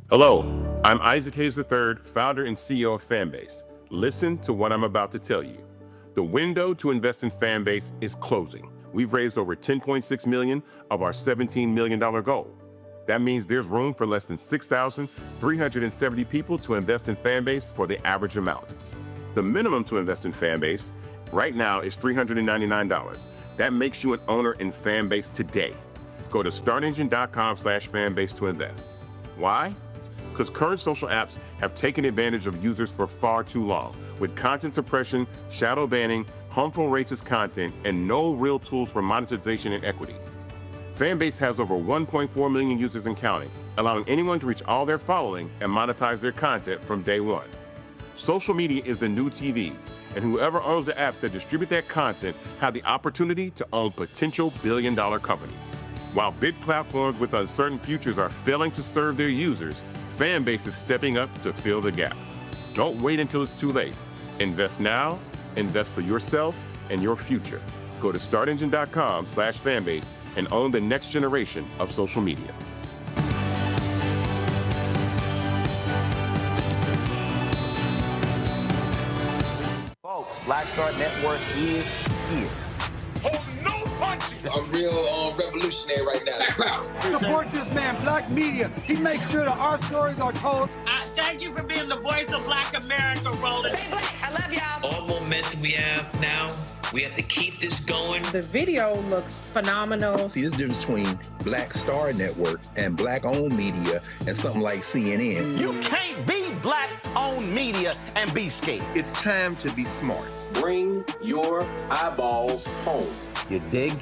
Hello, I'm Isaac Hayes III, founder and CEO of Fanbase. Listen to what I'm about to tell you. The window to invest in Fanbase is closing. We've raised over $10.6 million of our $17 million goal. That means there's room for less than 6,370 people to invest in Fanbase for the average amount. The minimum to invest in Fanbase right now is $399. That makes you an owner in Fanbase today. Go to startengine.com/fanbase to invest. Why? Because current social apps have taken advantage of users for far too long, with content suppression, shadow banning, harmful racist content, and no real tools for monetization and equity. Fanbase has over 1.4 million users and counting, allowing anyone to reach all their following and monetize their content from day one. Social media is the new TV, and whoever owns the apps that distribute that content have the opportunity to own potential billion-dollar companies. While big platforms with uncertain futures are failing to serve their users, Fanbase is stepping up to fill the gap. Don't wait until it's too late. Invest now, invest for yourself and your future. Go to startengine.com/fanbase and own the next generation of social media. Folks, Black Star Network is here. Oh, no punches! I'm real revolutionary right now. Support this man, Black Media. He makes sure that our stories are told. Thank you for being the voice of Black America, Roland. Stay black. I love y'all. All momentum we have now, we have to keep this going. The video looks phenomenal. See, there's a difference between Black Star Network and Black-owned media and something like CNN. You can't be Black-owned media and be scared. It's time to be smart. Bring your eyeballs home. You dig?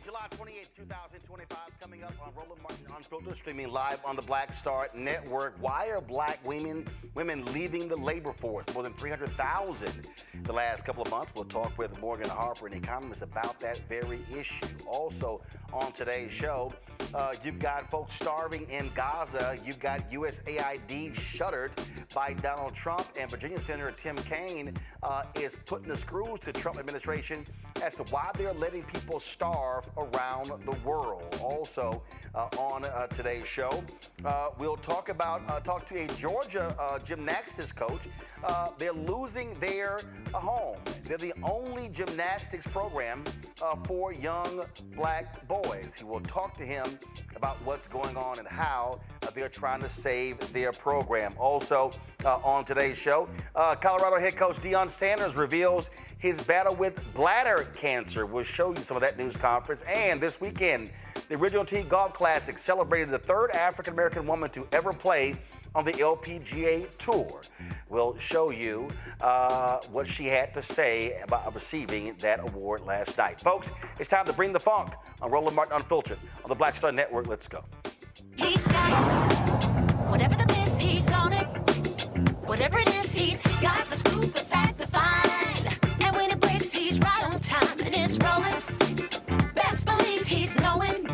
July 28th, 2025, coming up on Roland Martin Unfiltered, streaming live on the Black Star Network. Why are black women leaving the labor force? More than 300,000 the last couple of months. We'll talk with Morgan Harper, an economist, about that very issue. Also on today's show, you've got folks starving in Gaza. You've got USAID shuttered by Donald Trump, and Virginia Senator Tim Kaine is putting the screws to the Trump administration as to why they're letting people starve around the world. Also on today's show, we'll talk to a Georgia gymnastics coach. They're losing their home. They're the only gymnastics program for young black boys. He will talk to him about what's going on and how they're trying to save their program. Also on today's show, Colorado head coach Deion Sanders reveals his battle with bladder cancer. We'll show you some of that news conference. And this weekend, the Original T Golf Classic celebrated the third African-American woman to ever play on the LPGA Tour. We'll show you what she had to say about receiving that award last night. Folks, it's time to bring the funk on Roland Martin Unfiltered on the Black Star Network. Let's go. He's got it. Whatever the miss, he's on it. Whatever it is, he's got the scoop, the fact, the find. And when it breaks, he's right on time and it's rolling. Best believe he's knowing.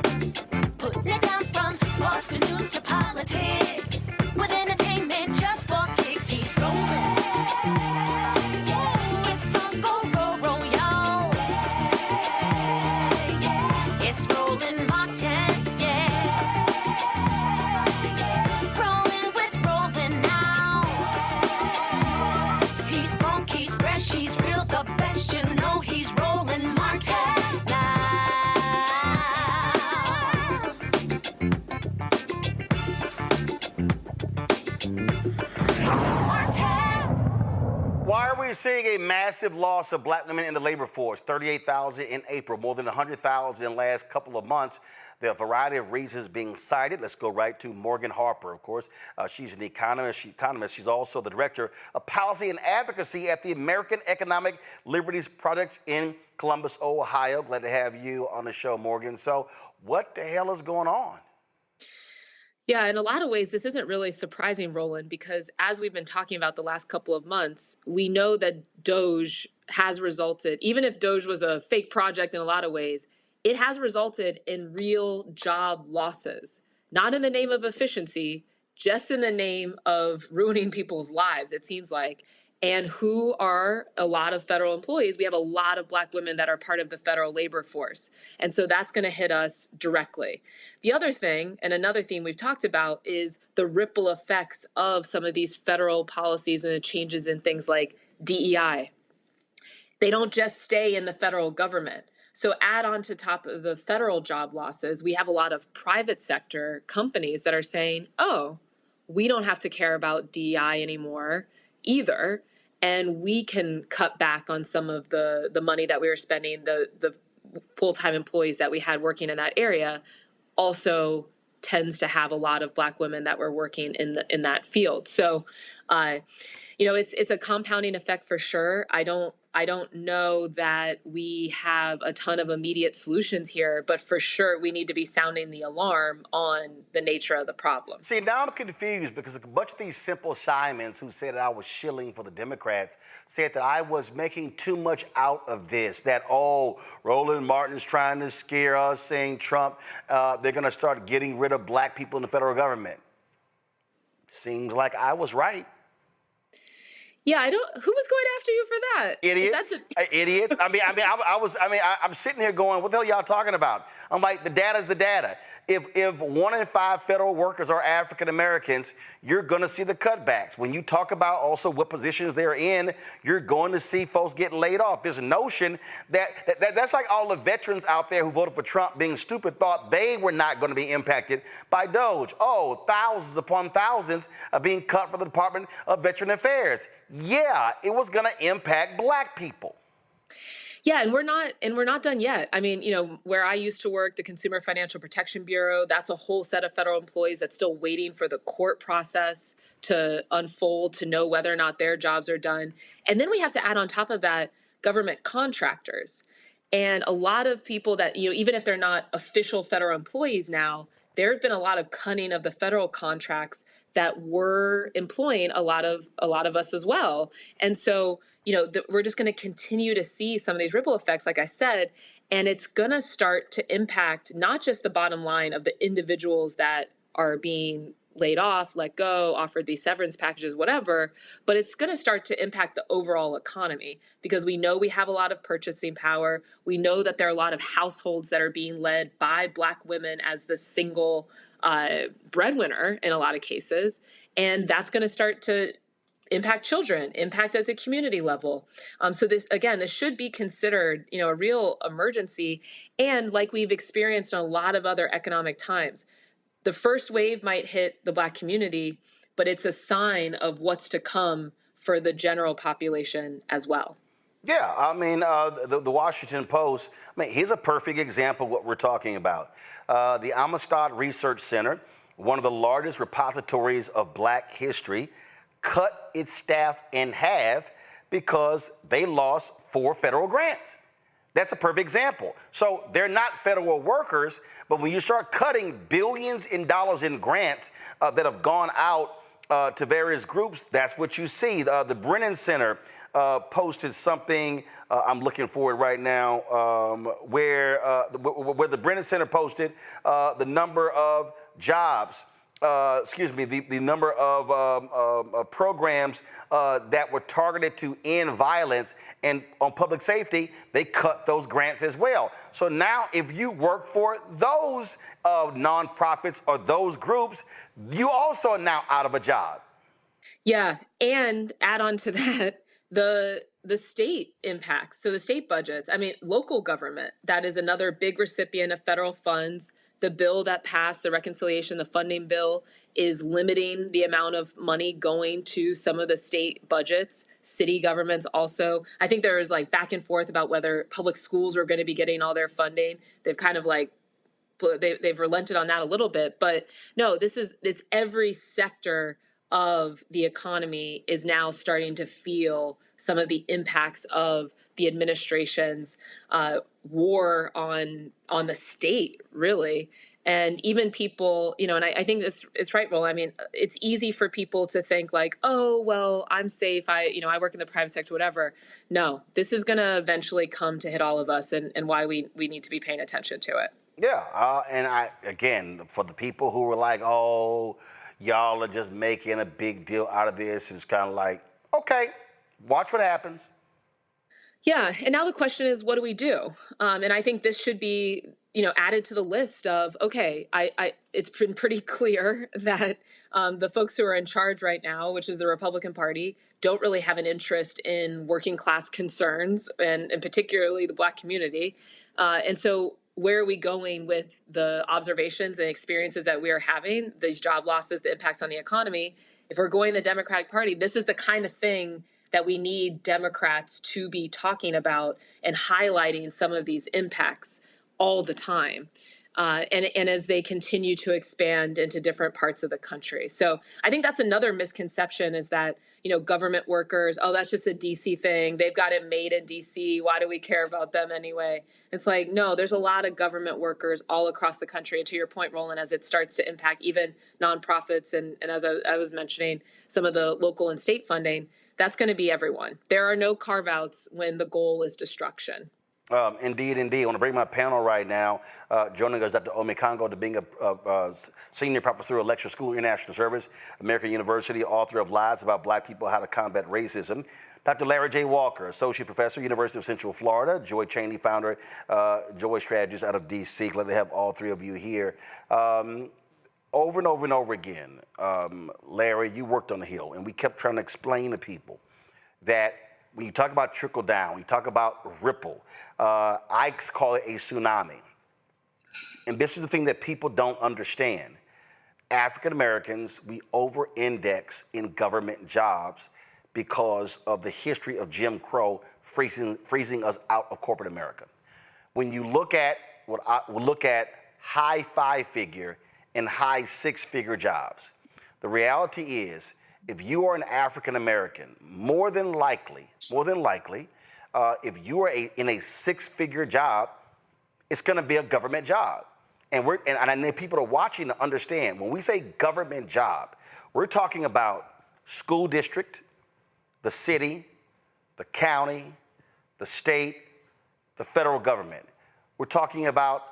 Putting it down from sports to news to politics. With entertainment just for kicks, he's rolling. It's on go, roll, roll, y'all. It's Roland Martin, rolling with Roland now. He's funk, he's fresh, he's real, the best, you know he's Roland Martin now. Why are we seeing a massive loss of black women in the labor force? 38,000 in April, more than 100,000 in the last couple of months. There are a variety of reasons being cited. Let's go right to Morgan Harper, of course. She's an economist. She's also the director of policy and advocacy at the American Economic Liberties Project in Columbus, Ohio. Glad to have you on the show, Morgan. So what the hell is going on? Yeah, in a lot of ways, this isn't really surprising, Roland, because as we've been talking about the last couple of months, we know that Doge has resulted, even if Doge was a fake project in a lot of ways, it has resulted in real job losses, not in the name of efficiency, just in the name of ruining people's lives, it seems like. And who are a lot of federal employees? We have a lot of black women that are part of the federal labor force. And so that's going to hit us directly. The other thing, and another theme we've talked about, is the ripple effects of some of these federal policies and the changes in things like DEI. They don't just stay in the federal government. So add on to top of the federal job losses, we have a lot of private sector companies that are saying, oh, we don't have to care about DEI anymore either. And we can cut back on some of the money that we were spending, the full-time employees that we had working in that area also tends to have a lot of Black women that were working in that field. So, it's a compounding effect for sure. I don't know that we have a ton of immediate solutions here, but for sure we need to be sounding the alarm on the nature of the problem. See, now I'm confused because a bunch of these simple Simons who said that I was shilling for the Democrats said that I was making too much out of this, that, Roland Martin's trying to scare us, saying Trump, they're going to start getting rid of Black people in the federal government. Seems like I was right. Yeah, who was going after you for that? Idiots. Idiots. I'm sitting here going, what the hell are y'all talking about? I'm like, the data's the data. If 1 in 5 federal workers are African Americans, you're going to see the cutbacks. When you talk about also what positions they're in, you're going to see folks get laid off. There's a notion that's like all the veterans out there who voted for Trump being stupid thought they were not going to be impacted by Doge. Thousands upon thousands are being cut from the Department of Veteran Affairs. Yeah, it was going to impact Black people. Yeah, and we're not done yet. I mean, where I used to work, the Consumer Financial Protection Bureau, that's a whole set of federal employees that's still waiting for the court process to unfold to know whether or not their jobs are done. And then we have to add on top of that government contractors. And a lot of people that, even if they're not official federal employees now, there have been a lot of cutting of the federal contracts that were employing a lot of us as well. And so, we're just going to continue to see some of these ripple effects, like I said, and it's going to start to impact not just the bottom line of the individuals that are being laid off, let go, offered these severance packages, whatever, but it's going to start to impact the overall economy because we know we have a lot of purchasing power. We know that there are a lot of households that are being led by Black women as the single breadwinner in a lot of cases. And that's going to start to impact children, impact at the community level. So this should be considered, a real emergency. And like we've experienced in a lot of other economic times, the first wave might hit the Black community, but it's a sign of what's to come for the general population as well. Yeah, the Washington Post, here's a perfect example of what we're talking about. The Amistad Research Center, one of the largest repositories of Black history, cut its staff in half because they lost 4 federal grants. That's a perfect example. So they're not federal workers, but when you start cutting billions in dollars in grants that have gone out to various groups, that's what you see. The Brennan Center posted something, I'm looking for it right now, where the Brennan Center posted the number of jobs, the number of programs that were targeted to end violence and on public safety, they cut those grants as well. So now if you work for those nonprofits or those groups, you also are now out of a job. Yeah, and add on to that, the state impacts, so the state budgets. Local government, that is another big recipient of federal funds. The bill that passed, the reconciliation, the funding bill, is limiting the amount of money going to some of the state budgets. City governments also. I think there is back and forth about whether public schools are going to be getting all their funding. They've kind of they've relented on that a little bit. But no, it's every sector of the economy is now starting to feel some of the impacts of the administration's war on the state, really. And even people, and I think it's right, Roland. It's easy for people to think oh, well, I'm safe. I work in the private sector, whatever. No, this is going to eventually come to hit all of us and why we need to be paying attention to it. Yeah. Again, for the people who were oh, y'all are just making a big deal out of this, it's kind of okay, watch what happens. Yeah. And now the question is, what do we do? And I think this should be, added to the list of, okay, it's been pretty clear that the folks who are in charge right now, which is the Republican Party, don't really have an interest in working class concerns and particularly the Black community. And so where are we going with the observations and experiences that we are having, these job losses, the impacts on the economy? If we're going the Democratic Party, this is the kind of thing that we need Democrats to be talking about and highlighting some of these impacts all the time. And as they continue to expand into different parts of the country. So I think that's another misconception, is that, government workers, oh, that's just a DC thing. They've got it made in DC. Why do we care about them anyway? It's like, no, there's a lot of government workers all across the country. And to your point, Roland, as it starts to impact even nonprofits and as I was mentioning, some of the local and state funding, that's going to be everyone. There are no carve-outs when the goal is destruction. Indeed. I want to bring my panel right now. Joining us, Dr. Omekongo, being a senior professor of Lecture School of International Service, American University, author of Lies About Black People, How to Combat Racism. Dr. Larry J. Walker, Associate Professor, University of Central Florida. Joy Cheney, founder, Joy Strategies out of D.C. Glad to have all three of you here. Over and over and over again, Larry, you worked on the Hill, and we kept trying to explain to people that when you talk about trickle down, when you talk about ripple, I call it a tsunami. And this is the thing that people don't understand. African Americans, we over-index in government jobs because of the history of Jim Crow freezing us out of corporate America. When you look at high five-figure and high six-figure jobs, the reality is, if you are an African American, more than likely, if you are in a six-figure job, it's going to be a government job. And I need people to watching to understand, when we say government job, we're talking about school district, the city, the county, the state, the federal government. We're talking about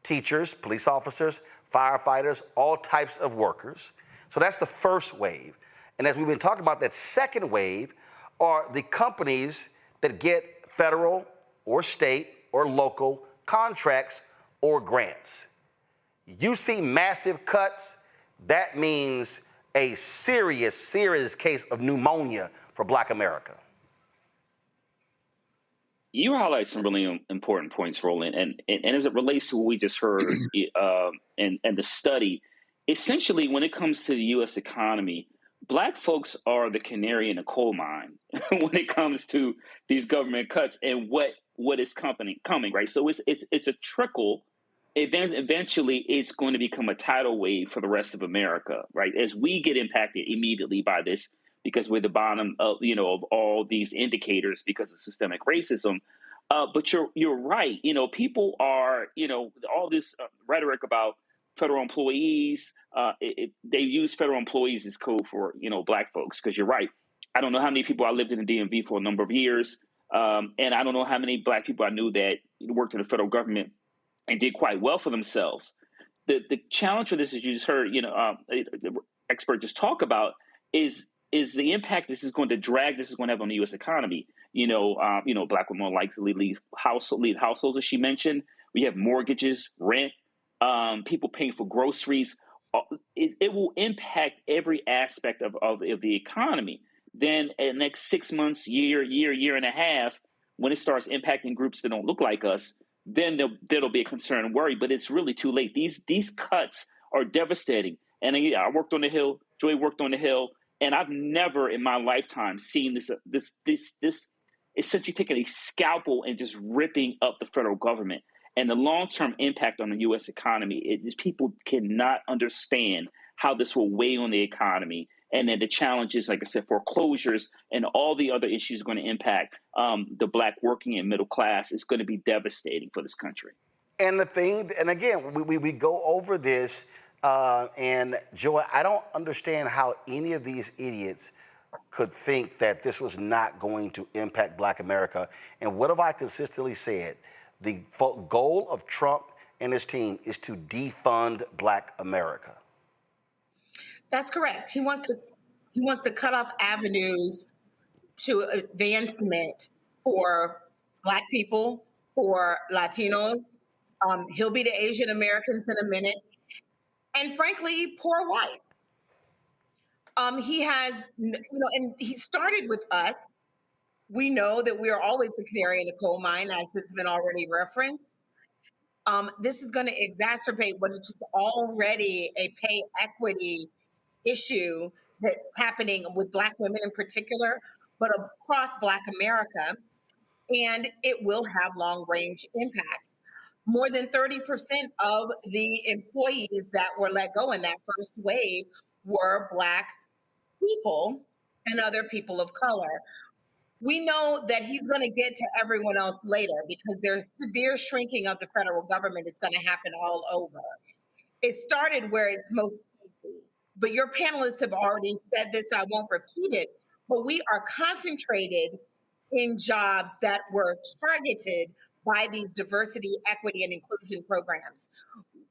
teachers, police officers, firefighters, all types of workers. So that's the first wave. And as we've been talking about, that second wave are the companies that get federal or state or local contracts or grants. You see massive cuts, that means a serious case of pneumonia for Black America. You highlight some really important points, Roland, and as it relates to what we just heard and the study, essentially when it comes to the U.S. economy, Black folks are the canary in the coal mine when it comes to these government cuts and what is coming, right? So it's a trickle. Eventually, it's going to become a tidal wave for the rest of America, right? As we get impacted immediately by this, because we're the bottom of all these indicators because of systemic racism. But you're right. People are all this rhetoric about federal employees. They use federal employees as code for Black folks, because you're right. I don't know how many people I lived in the DMV for a number of years, and I don't know how many Black people I knew that worked in the federal government and did quite well for themselves. The challenge for this, as you just heard, the expert just talk about, is the impact this is going to have on the U.S. economy. Black women more likely lead households, as she mentioned. We have mortgages, rent, people paying for groceries. It will impact every aspect of the economy. Then in the next 6 months, year and a half, when it starts impacting groups that don't look like us, then there'll be a concern and worry. But it's really too late. These cuts are devastating. And I worked on the Hill. Joy worked on the Hill. And I've never in my lifetime seen this essentially taking a scalpel and just ripping up the federal government. And the long-term impact on the U.S. economy, people cannot understand how this will weigh on the economy. And then the challenges, like I said, foreclosures and all the other issues going to impact the Black working and middle class is going to be devastating for this country. And again, we go over this, and Joy, I don't understand how any of these idiots could think that this was not going to impact Black America. And what have I consistently said? The goal of Trump and his team is to defund Black America. That's correct. He wants to cut off avenues to advancement for Black people, for Latinos. He'll be the Asian Americans in a minute, and frankly, poor whites. He has, and he started with us. We know that we are always the canary in the coal mine, as has been already referenced. This is going to exacerbate what is just already a pay equity issue that's happening with Black women in particular, but across Black America. And it will have long range impacts. More than 30% of the employees that were let go in that first wave were Black people and other people of color. We know that he's going to get to everyone else later because there's severe shrinking of the federal government. It's going to happen all over. It started where it's most easy, but your panelists have already said this. I won't repeat it, but we are concentrated in jobs that were targeted by these diversity, equity, and inclusion programs.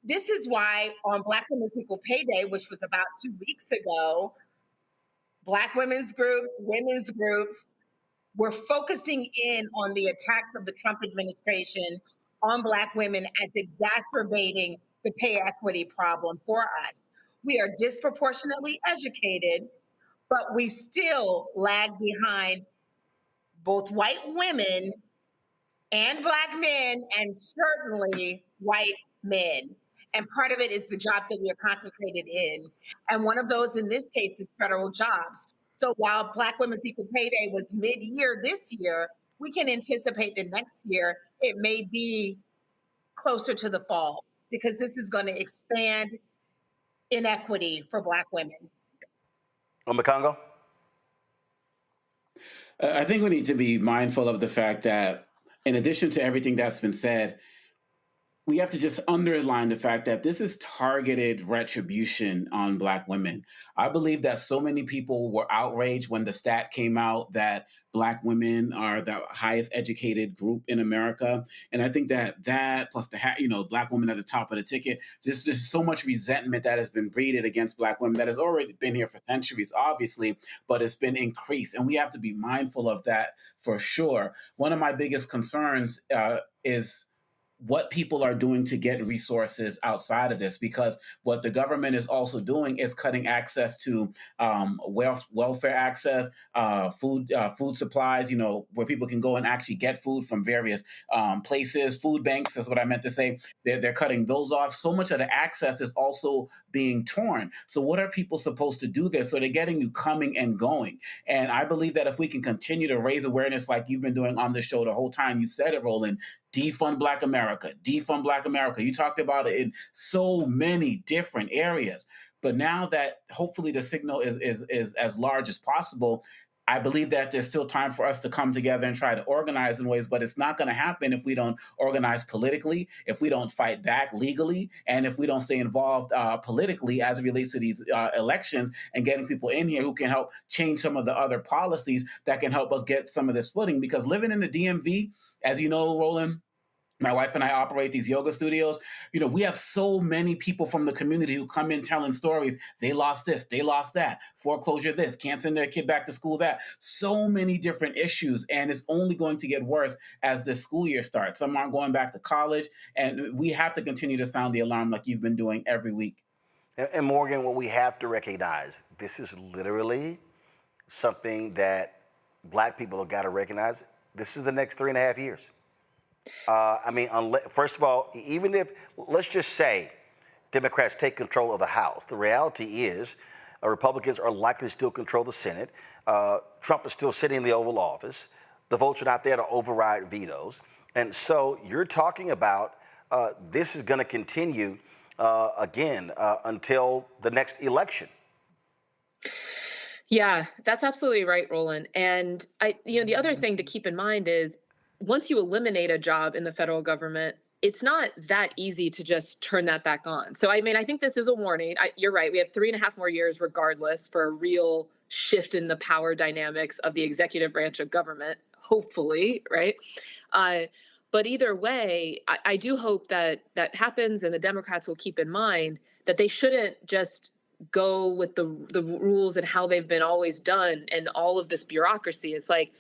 This is why on Black Women's Equal Pay Day, which was about 2 weeks ago, Black women's groups, women's groups, were focusing in on the attacks of the Trump administration on Black women as exacerbating the pay equity problem for us. We are disproportionately educated, but we still lag behind both white women and Black men, and certainly white men. And part of it is the jobs that we are concentrated in. And one of those in this case is federal jobs. So while Black Women's Equal Pay Day was mid-year this year, we can anticipate that next year it may be closer to the fall because this is going to expand inequity for Black women. Congo? I think we need to be mindful of the fact that in addition to everything that's been said, we have to just underline the fact that this is targeted retribution on Black women. I believe that so many people were outraged when the stat came out that Black women are the highest educated group in America. And I think that plus the Black women at the top of the ticket, just so much resentment that has been breeded against Black women that has already been here for centuries, obviously, but it's been increased. And we have to be mindful of that for sure. One of my biggest concerns is what people are doing to get resources outside of this, because what the government is also doing is cutting access to welfare access, food supplies, where people can go and actually get food from various places. Food banks is what I meant to say. They're cutting those off. So much of the access is also being torn. So what are people supposed to do there? So they're getting you coming and going. And I believe that if we can continue to raise awareness like you've been doing on the show the whole time, you said it, Roland, defund Black America, defund Black America. You talked about it in so many different areas. But now that hopefully the signal is as large as possible, I believe that there's still time for us to come together and try to organize in ways, but it's not going to happen if we don't organize politically, if we don't fight back legally, and if we don't stay involved politically as it relates to these elections and getting people in here who can help change some of the other policies that can help us get some of this footing. Because living in the DMV, as you know, Roland, my wife and I operate these yoga studios. We have so many people from the community who come in telling stories. They lost this, they lost that, foreclosure this, can't send their kid back to school that. So many different issues, and it's only going to get worse as the school year starts. Some aren't going back to college, and we have to continue to sound the alarm like you've been doing every week. And Morgan, what we have to recognize, this is literally something that Black people have got to recognize. This is the next 3.5 years. First of all, even if, let's just say, Democrats take control of the House, the reality is Republicans are likely to still control the Senate. Trump is still sitting in the Oval Office. The votes are not there to override vetoes. And so you're talking about this is going to continue until the next election. Yeah, that's absolutely right, Roland. And the other thing to keep in mind is once you eliminate a job in the federal government, it's not that easy to just turn that back on. So, I think this is a warning. You're right. We have 3.5 more years regardless for a real shift in the power dynamics of the executive branch of government, hopefully, right? But either way, I do hope that happens, and the Democrats will keep in mind that they shouldn't just go with the rules and how they've been always done and all of this bureaucracy. It's like,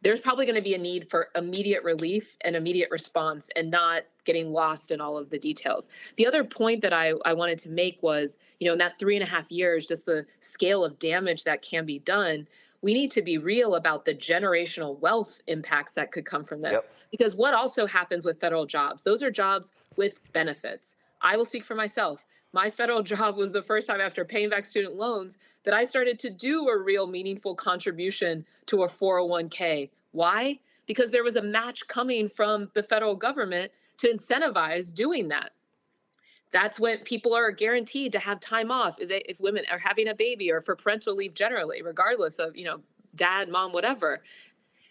there's probably going to be a need for immediate relief and immediate response and not getting lost in all of the details. The other point that I wanted to make was, in that 3.5 years, just the scale of damage that can be done, we need to be real about the generational wealth impacts that could come from this. Yep. Because what also happens with federal jobs, those are jobs with benefits. I will speak for myself. My federal job was the first time after paying back student loans that I started to do a real meaningful contribution to a 401k. Why? Because there was a match coming from the federal government to incentivize doing that. That's when people are guaranteed to have time off if women are having a baby or for parental leave generally, regardless of, dad, mom, whatever.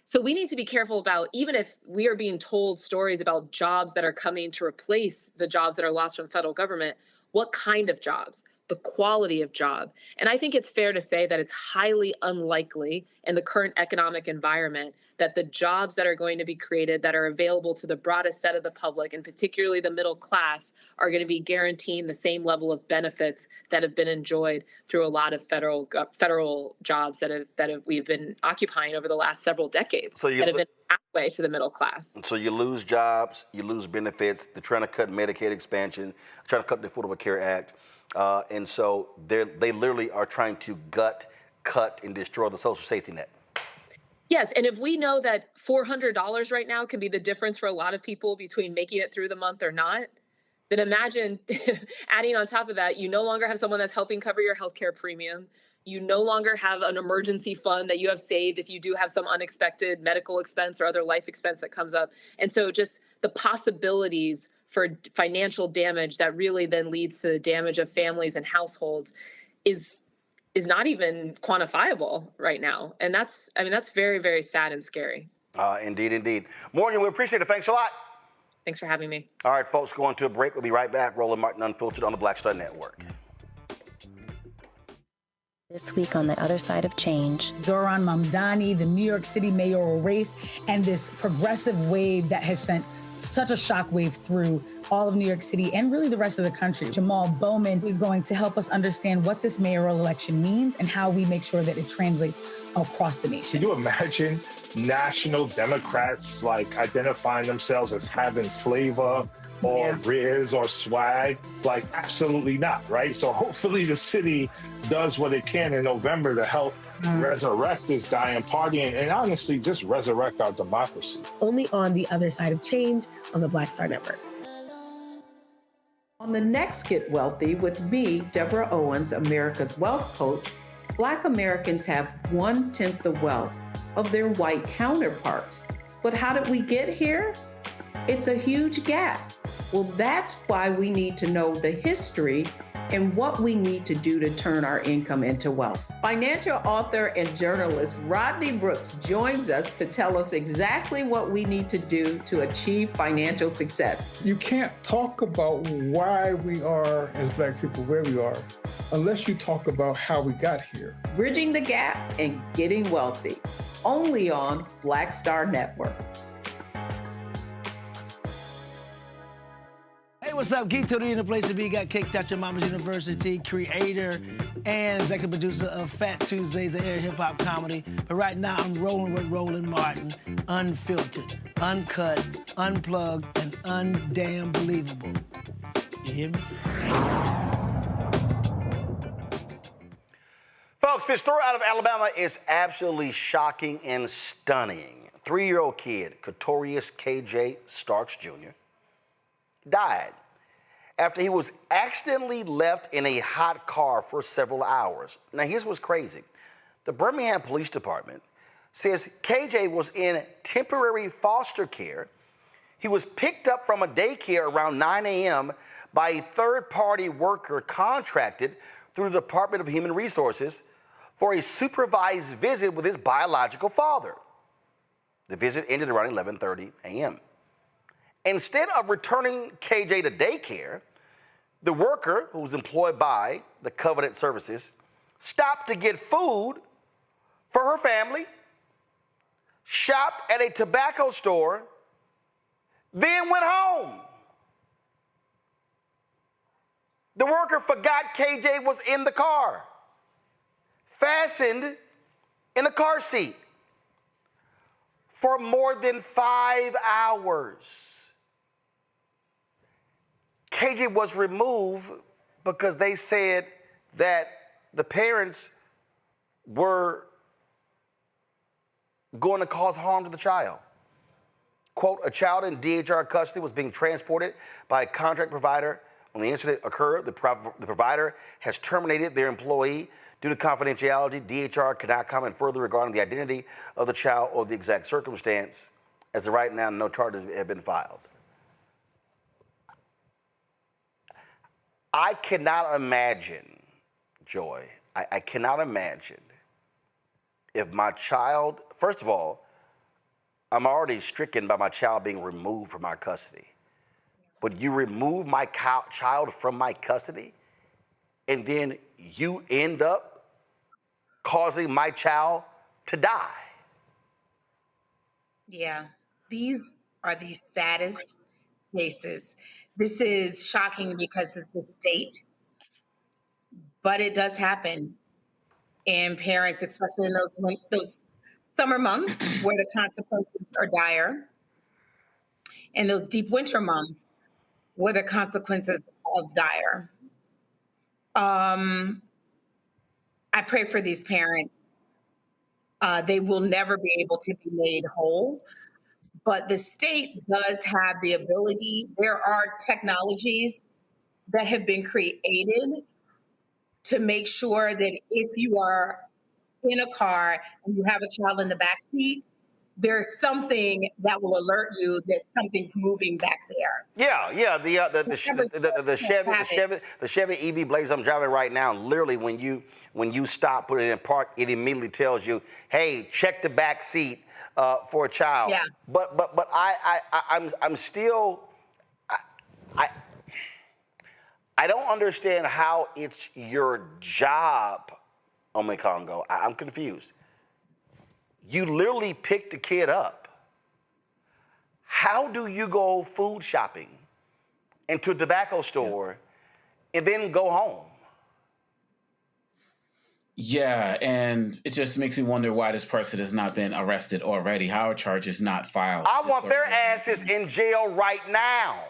So we need to be careful about, even if we are being told stories about jobs that are coming to replace the jobs that are lost from federal government, what kind of jobs, the quality of job. And I think it's fair to say that it's highly unlikely in the current economic environment that the jobs that are going to be created that are available to the broadest set of the public, and particularly the middle class, are going to be guaranteeing the same level of benefits that have been enjoyed through a lot of federal jobs that we've been occupying over the last several decades that have been halfway to the middle class. So you lose jobs, you lose benefits. They're trying to cut Medicaid expansion, trying to cut the Affordable Care Act. And so they literally are trying to cut, and destroy the social safety net. Yes, and if we know that $400 right now can be the difference for a lot of people between making it through the month or not, then imagine adding on top of that, you no longer have someone that's helping cover your healthcare premium. You no longer have an emergency fund that you have saved if you do have some unexpected medical expense or other life expense that comes up. And so just the possibilities for financial damage that really then leads to the damage of families and households is not even quantifiable right now. And that's very, very sad and scary. Indeed. Morgan, we appreciate it. Thanks a lot. Thanks for having me. All right, folks, going to a break. We'll be right back. Roland Martin Unfiltered on the Black Star Network. This week on The Other Side of Change. Zohran Mamdani, the New York City mayoral race, and this progressive wave that has sent such a shockwave through all of New York City and really the rest of the country. Jamal Bowman is going to help us understand what this mayoral election means and how we make sure that it translates across the nation. Can you imagine national Democrats identifying themselves as having flavor or riz or swag? Absolutely not, right? So hopefully the city does what it can in November to help resurrect this dying party and honestly just resurrect our democracy. Only on The Other Side of Change on the Black Star Network. On the next Get Wealthy with me, Deborah Owens, America's Wealth Coach, Black Americans have 1/10 the wealth of their white counterparts. But how did we get here? It's a huge gap. Well, that's why we need to know the history and what we need to do to turn our income into wealth. Financial author and journalist Rodney Brooks joins us to tell us exactly what we need to do to achieve financial success. You can't talk about why we are, as Black people, where we are, unless you talk about how we got here. Bridging the Gap and Getting Wealthy, only on Black Star Network. Hey, what's up? Geek Tony in the place to be. Got kicked out your mama's university, creator and executive producer of Fat Tuesdays, an air hip-hop comedy. But right now, I'm rolling with Roland Martin, unfiltered, uncut, unplugged, and undamn believable. You hear me? Folks, this story out of Alabama is absolutely shocking and stunning. 3-year-old kid, Katorius KJ Starks Jr., died after he was accidentally left in a hot car for several hours. Now, here's what's crazy. The Birmingham Police Department says KJ was in temporary foster care. He was picked up from a daycare around 9 a.m. by a third-party worker contracted through the Department of Human Resources for a supervised visit with his biological father. The visit ended around 11:30 a.m. Instead of returning KJ to daycare, the worker, who was employed by the Covenant Services, stopped to get food for her family, shopped at a tobacco store, then went home. The worker forgot KJ was in the car, fastened in a car seat for more than 5 hours. KJ was removed because they said that the parents were going to cause harm to the child. quote, a child in DHR custody was being transported by a contract provider. When the incident occurred, the provider has terminated their employee due to confidentiality. DHR cannot comment further regarding the identity of the child or the exact circumstance. As of right now, no charges have been filed. I cannot imagine, Joy, I cannot imagine if my child, first of all, I'm already stricken by my child being removed from my custody. But you remove my child from my custody, and then you end up causing my child to die. Yeah, these are the saddest cases. This is shocking because of the state, but it does happen. And parents, especially in those summer months where the consequences are dire, and those deep winter months where the consequences are dire. I pray for these parents. They will never be able to be made whole, but the state does have the ability. There are technologies that have been created to make sure that if you are in a car and you have a child in the back seat, there's something that will alert you that something's moving back there. Yeah. The Chevy EV Blaze I'm driving right now. Literally, when you stop, put it in park, it immediately tells you, "Hey, check the back seat for a child." Yeah. But I'm still I don't understand how it's your job, Ome Congo. I'm confused. You literally picked the kid up. How do you go food shopping into a tobacco store and then go home? Yeah, and it just makes me wonder why this person has not been arrested already. How are charges not filed? I want their asses in jail right now.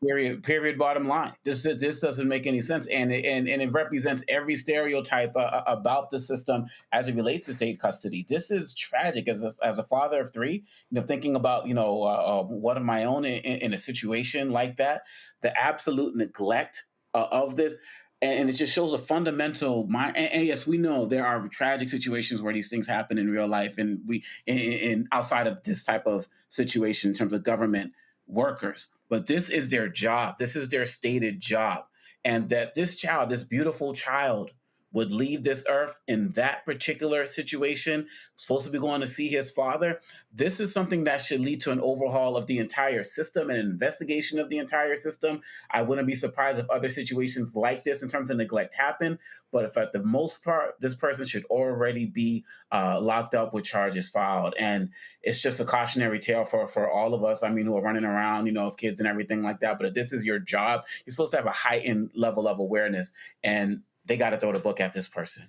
Period. Bottom line. This doesn't make any sense, and it represents every stereotype about the system as it relates to state custody. This is tragic. As a father of three, thinking about one of my own in a situation like that, the absolute neglect of this. And it just shows a fundamental mind. And yes, we know there are tragic situations where these things happen in real life, and in outside of this type of situation in terms of government workers. But this is their job. This is their stated job. And that this child, this beautiful child, would leave this earth in that particular situation, supposed to be going to see his father. This is something that should lead to an overhaul of the entire system and an investigation of the entire system. I wouldn't be surprised if other situations like this in terms of neglect happen. But if at the most part, this person should already be locked up with charges filed. And it's just a cautionary tale for all of us, who are running around, with kids and everything like that. But if this is your job, you're supposed to have a heightened level of awareness. And they got to throw the book at this person.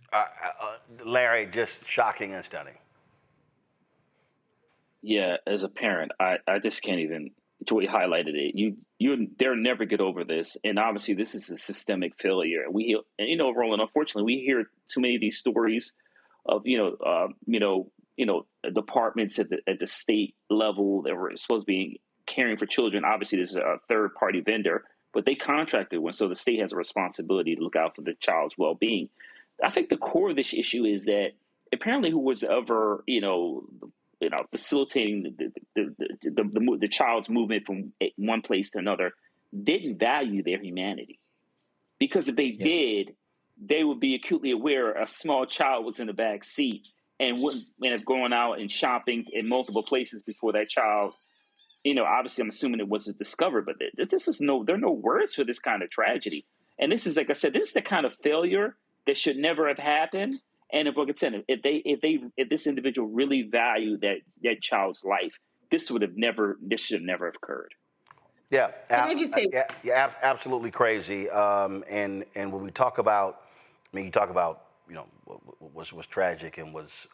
Larry, just shocking and stunning. Yeah, as a parent, I just can't even. Joy highlighted it. They'll never get over this, and obviously this is a systemic failure. Roland, unfortunately, we hear too many of these stories of departments at the state level that were supposed to be caring for children. Obviously, this is a third party vendor, but they contracted one, so the state has a responsibility to look out for the child's well-being. I think the core of this issue is that apparently who was ever facilitating the child's movement from one place to another didn't value their humanity, because if they did, they would be acutely aware a small child was in the back seat and wouldn't end up going out and shopping in multiple places before that child. Obviously, I'm assuming it wasn't discovered, but there are no words for this kind of tragedy. And this is, like I said, this is the kind of failure that should never have happened. And if, like I said, if this individual really valued that child's life, this should have never have occurred. Yeah, Can I just say, absolutely crazy. And when we talk about, you talk about, what's tragic and what's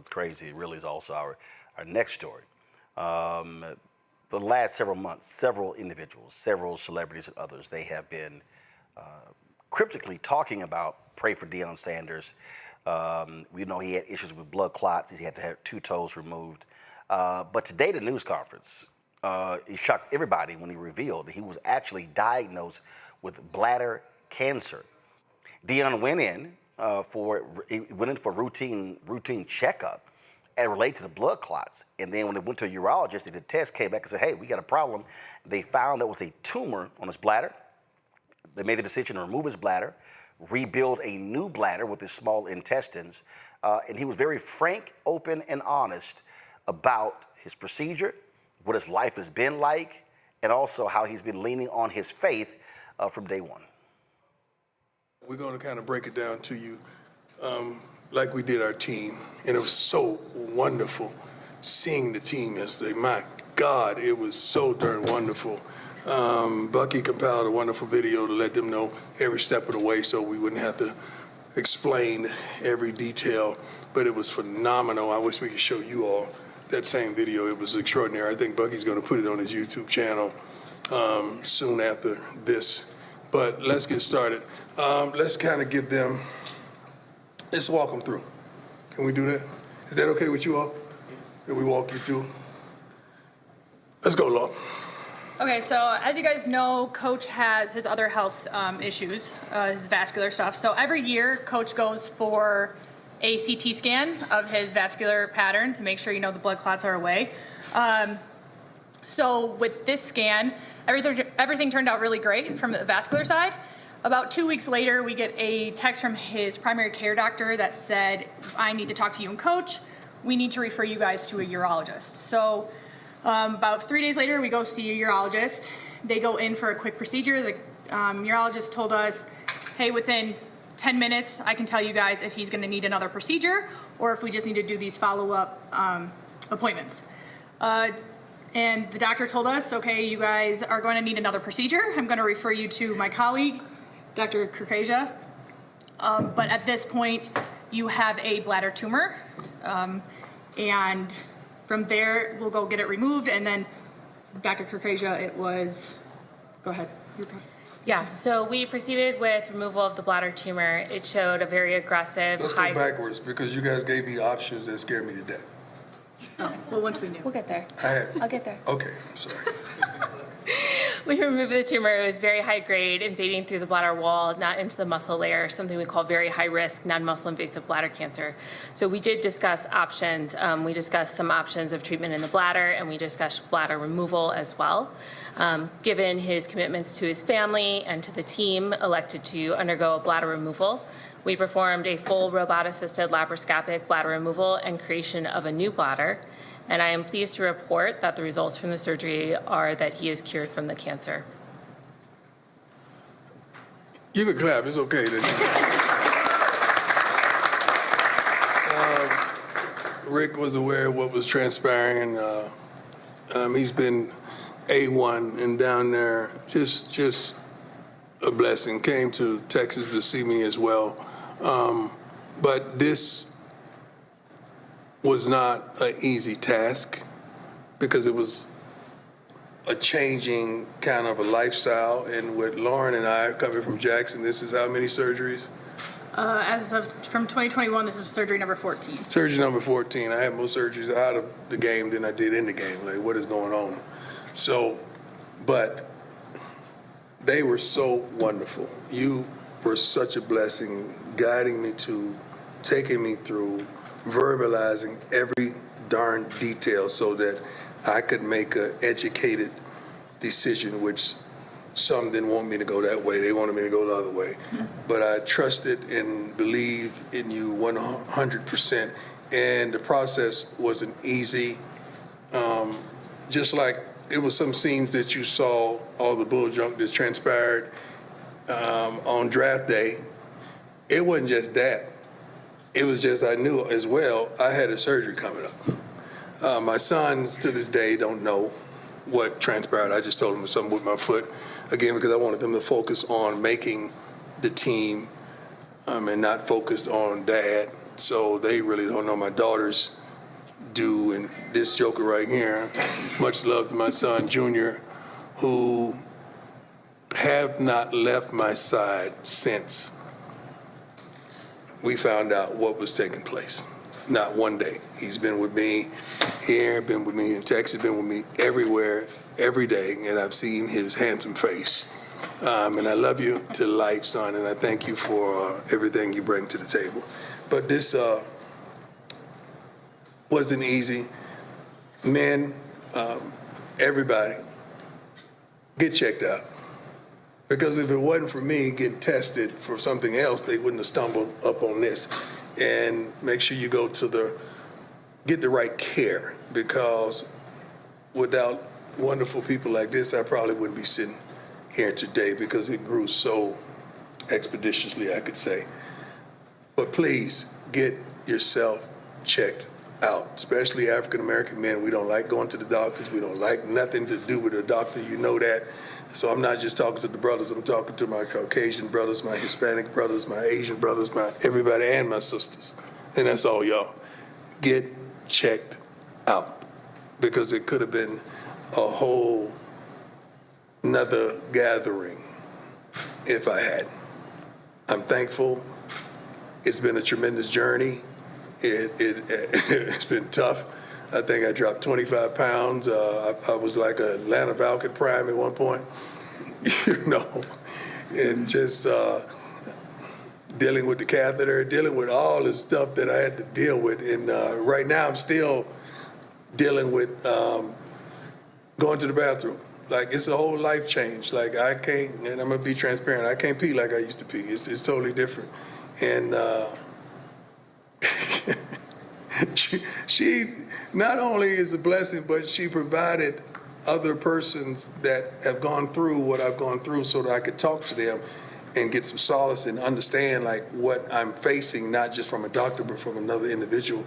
crazy. It really is also our next story. The last several months, several individuals, several celebrities and others, they have been cryptically talking about pray for Deion Sanders. We know he had issues with blood clots. He had to have 2 toes removed. But today, at the news conference, it shocked everybody when he revealed that he was actually diagnosed with bladder cancer. Deion went in for routine checkup and related to the blood clots. And then when they went to a urologist, they did a test, came back and said, hey, we got a problem. They found there was a tumor on his bladder. They made the decision to remove his bladder, rebuild a new bladder with his small intestines. And he was very frank, open, and honest about his procedure, what his life has been like, and also how he's been leaning on his faith from day one. We're going to kind of break it down to you like we did our team. And it was so wonderful seeing the team yesterday. My God, it was so darn wonderful. Bucky compiled a wonderful video to let them know every step of the way so we wouldn't have to explain every detail. But it was phenomenal. I wish we could show you all that same video. It was extraordinary. I think Bucky's going to put it on his YouTube channel soon after this. But let's get started. Let's kind of give them, let's walk them through. Can we do that? Is that okay with you all? That we walk you through? Let's go, Law. Okay, so as you guys know, Coach has his other health issues, his vascular stuff. So every year, Coach goes for a CT scan of his vascular pattern to make sure, the blood clots are away. So with this scan, everything turned out really great from the vascular side. About 2 weeks later, we get a text from his primary care doctor that said, I need to talk to you and Coach. We need to refer you guys to a urologist. So about 3 days later, we go see a urologist. They go in for a quick procedure. The urologist told us, hey, within 10 minutes, I can tell you guys if he's going to need another procedure or if we just need to do these follow-up appointments. And the doctor told us, okay, you guys are going to need another procedure. I'm going to refer you to my colleague, Dr. Kurkasia. But at this point, you have a bladder tumor. And from there, we'll go get it removed. And then Dr. Kurkasia, it was, go ahead. Yeah, so we proceeded with removal of the bladder tumor. It showed a very aggressive, Let's go backwards because you guys gave me options that scared me to death. Oh, well, once we knew. We'll get there. I'll get there. Okay, I'm sorry. We removed the tumor. It was very high grade, invading through the bladder wall, not into the muscle layer, something we call very high risk, non-muscle invasive bladder cancer. So we did discuss options. We discussed some options of treatment in the bladder, and we discussed bladder removal as well. Given his commitments to his family and to the team, elected to undergo a bladder removal. We performed a full robot-assisted laparoscopic bladder removal and creation of a new bladder. And I am pleased to report that the results from the surgery are that he is cured from the cancer. You can clap, it's okay. Rick was aware of what was transpiring. He's been A1 and down there, just a blessing. Came to Texas to see me as well. But this was not an easy task because it was a changing kind of a lifestyle. And with Lauren and I coming from Jackson, this is how many surgeries? From 2021, this is surgery number 14. Surgery number 14. I had more surgeries out of the game than I did in the game. Like, what is going on? So, but they were so wonderful. You were such a blessing, guiding me to, taking me through, verbalizing every darn detail so that I could make an educated decision, which some didn't want me to go that way. They wanted me to go the other way. But I trusted and believed in you 100%. And the process wasn't easy. Just like it was some scenes that you saw, all the bull junk that transpired on draft day. It wasn't just that. It was just I knew as well I had a surgery coming up. My sons to this day don't know what transpired. I just told them something with my foot, again, because I wanted them to focus on making the team and not focused on dad. So they really don't know. My daughters do, and this joker right here, much love to my son, Junior, who have not left my side since we found out what was taking place. not one day. He's been with me here, been with me in Texas, been with me everywhere, every day, and I've seen his handsome face. And I love you to life, son, and I thank you for everything you bring to the table. But this wasn't easy. Men, everybody, get checked out. Because if it wasn't for me getting tested for something else, they wouldn't have stumbled up on this. And make sure you go to get the right care, because without wonderful people like this, I probably wouldn't be sitting here today, because it grew so expeditiously, I could say. But please get yourself checked out, especially African-American men. We don't like going to the doctors. We don't like nothing to do with a doctor. You know that. So I'm not just talking to the brothers. I'm talking to my Caucasian brothers, my Hispanic brothers, my Asian brothers, my everybody, and my sisters. And that's all, y'all. Get checked out, because it could have been a whole another gathering if I had. I'm thankful. It's been a tremendous journey. It's been tough. I think I dropped 25 pounds. I was like a Atlanta Falcon Prime at one point, and just dealing with the catheter, dealing with all the stuff that I had to deal with. And right now I'm still dealing with going to the bathroom. Like, it's a whole life change. Like, I can't, and I'm gonna be transparent, I can't pee like I used to pee. It's totally different. And she not only is a blessing, but she provided other persons that have gone through what I've gone through so that I could talk to them and get some solace and understand like what I'm facing, not just from a doctor, but from another individual.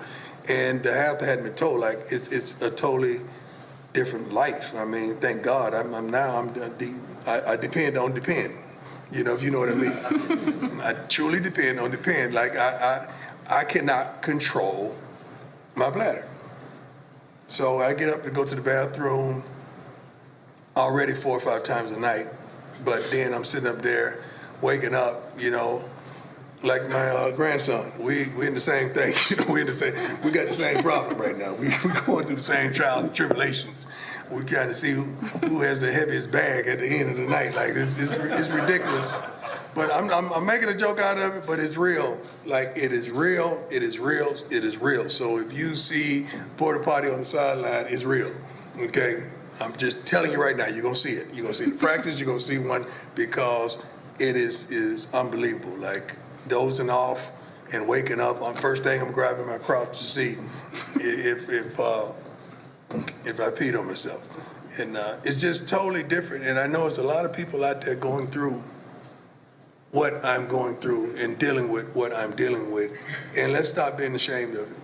And to have that hadn't been told, like, it's a totally different life. I mean, thank God. I depend on depend. You know, if you know what I mean. I truly depend on depend. Like, I cannot control my bladder. So I get up to go to the bathroom already 4 or 5 times a night, but then I'm sitting up there waking up, you know, like my grandson. We in the same thing. You know, we got the same problem right now. We going through the same trials and tribulations. We're trying to see who has the heaviest bag at the end of the night. Like, it's ridiculous. But I'm making a joke out of it, but it's real. Like, it is real, it is real, it is real. So if you see porta potty on the sideline, it's real, okay? I'm just telling you right now, you're gonna see it. You're gonna see the practice, you're gonna see one, because it is unbelievable. Like, dozing off and waking up, first thing I'm grabbing my crotch to see if I peed on myself. And it's just totally different. And I know there's a lot of people out there going through what I'm going through and dealing with what I'm dealing with. And let's stop being ashamed of it.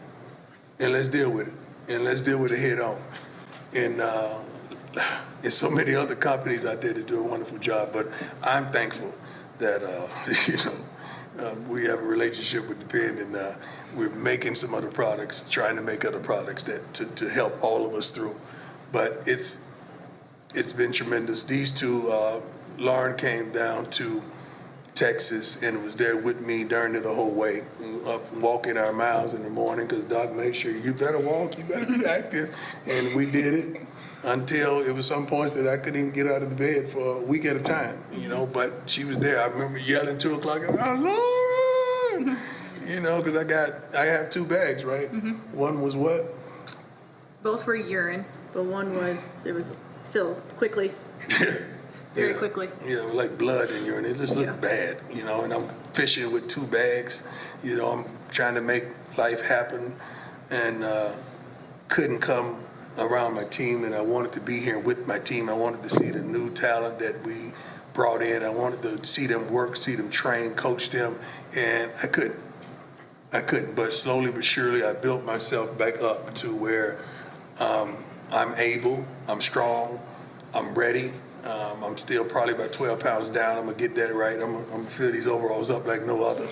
And let's deal with it. And let's deal with it head on. And there's so many other companies out there that do a wonderful job, but I'm thankful that, we have a relationship with Depend, and we're making some other products, trying to make other products that to help all of us through. But it's been tremendous. These two, Lauren came down to Texas and was there with me during the whole way, up walking our miles in the morning, because Doc made sure you better walk, you better be active, and we did it until it was some points that I couldn't even get out of the bed for a week at a time, you know, but she was there. I remember yelling 2 o'clock, oh, Lord! You know, because I have 2 bags, right? Mm-hmm. One was what? Both were urine, but one it was filled quickly. Very quickly. Yeah, like blood in urine. It just looked bad, you know, and I'm fishing with 2 bags. You know, I'm trying to make life happen, and couldn't come around my team, and I wanted to be here with my team. I wanted to see the new talent that we brought in. I wanted to see them work, see them train, coach them, and I couldn't. But slowly but surely, I built myself back up to where I'm able, I'm strong, I'm ready. I'm still probably about 12 pounds down. I'm gonna get that right. I'm gonna fill these overalls up like no other.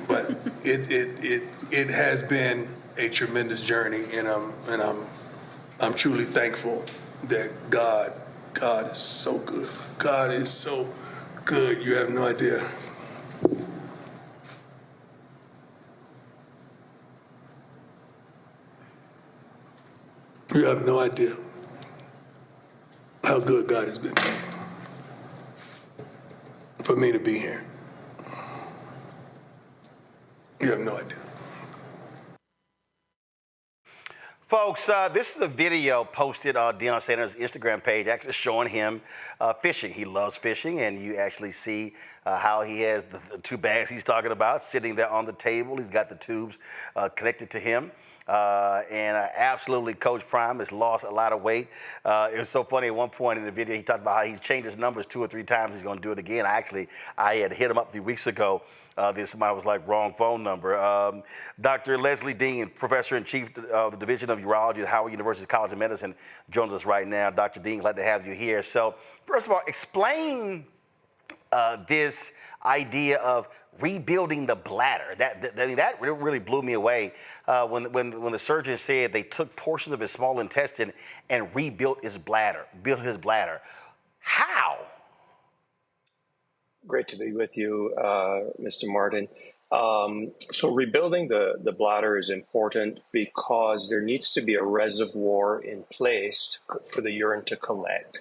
But it has been a tremendous journey, and I'm truly thankful that God is so good. God is so good. You have no idea. You have no idea how good God has been to me for me to be here. You have no idea. Folks, this is a video posted on Deion Sanders' Instagram page, actually showing him fishing. He loves fishing, and you actually see how he has the two bags he's talking about sitting there on the table. He's got the tubes connected to him. Absolutely, Coach Prime has lost a lot of weight. It was so funny at one point in the video, he talked about how he's changed his numbers 2 or 3 times. He's going to do it again. I had hit him up a few weeks ago. Somebody was like, wrong phone number. Dr. Leslie Deane, Professor in Chief of the Division of Urology at Howard University College of Medicine, joins us right now. Dr. Deane, glad to have you here. So, first of all, explain this idea of rebuilding the bladder. That really blew me away when the surgeon said they took portions of his small intestine and rebuilt his bladder, How? Great to be with you, Mr. Martin. So rebuilding the bladder is important because there needs to be a reservoir in place for the urine to collect.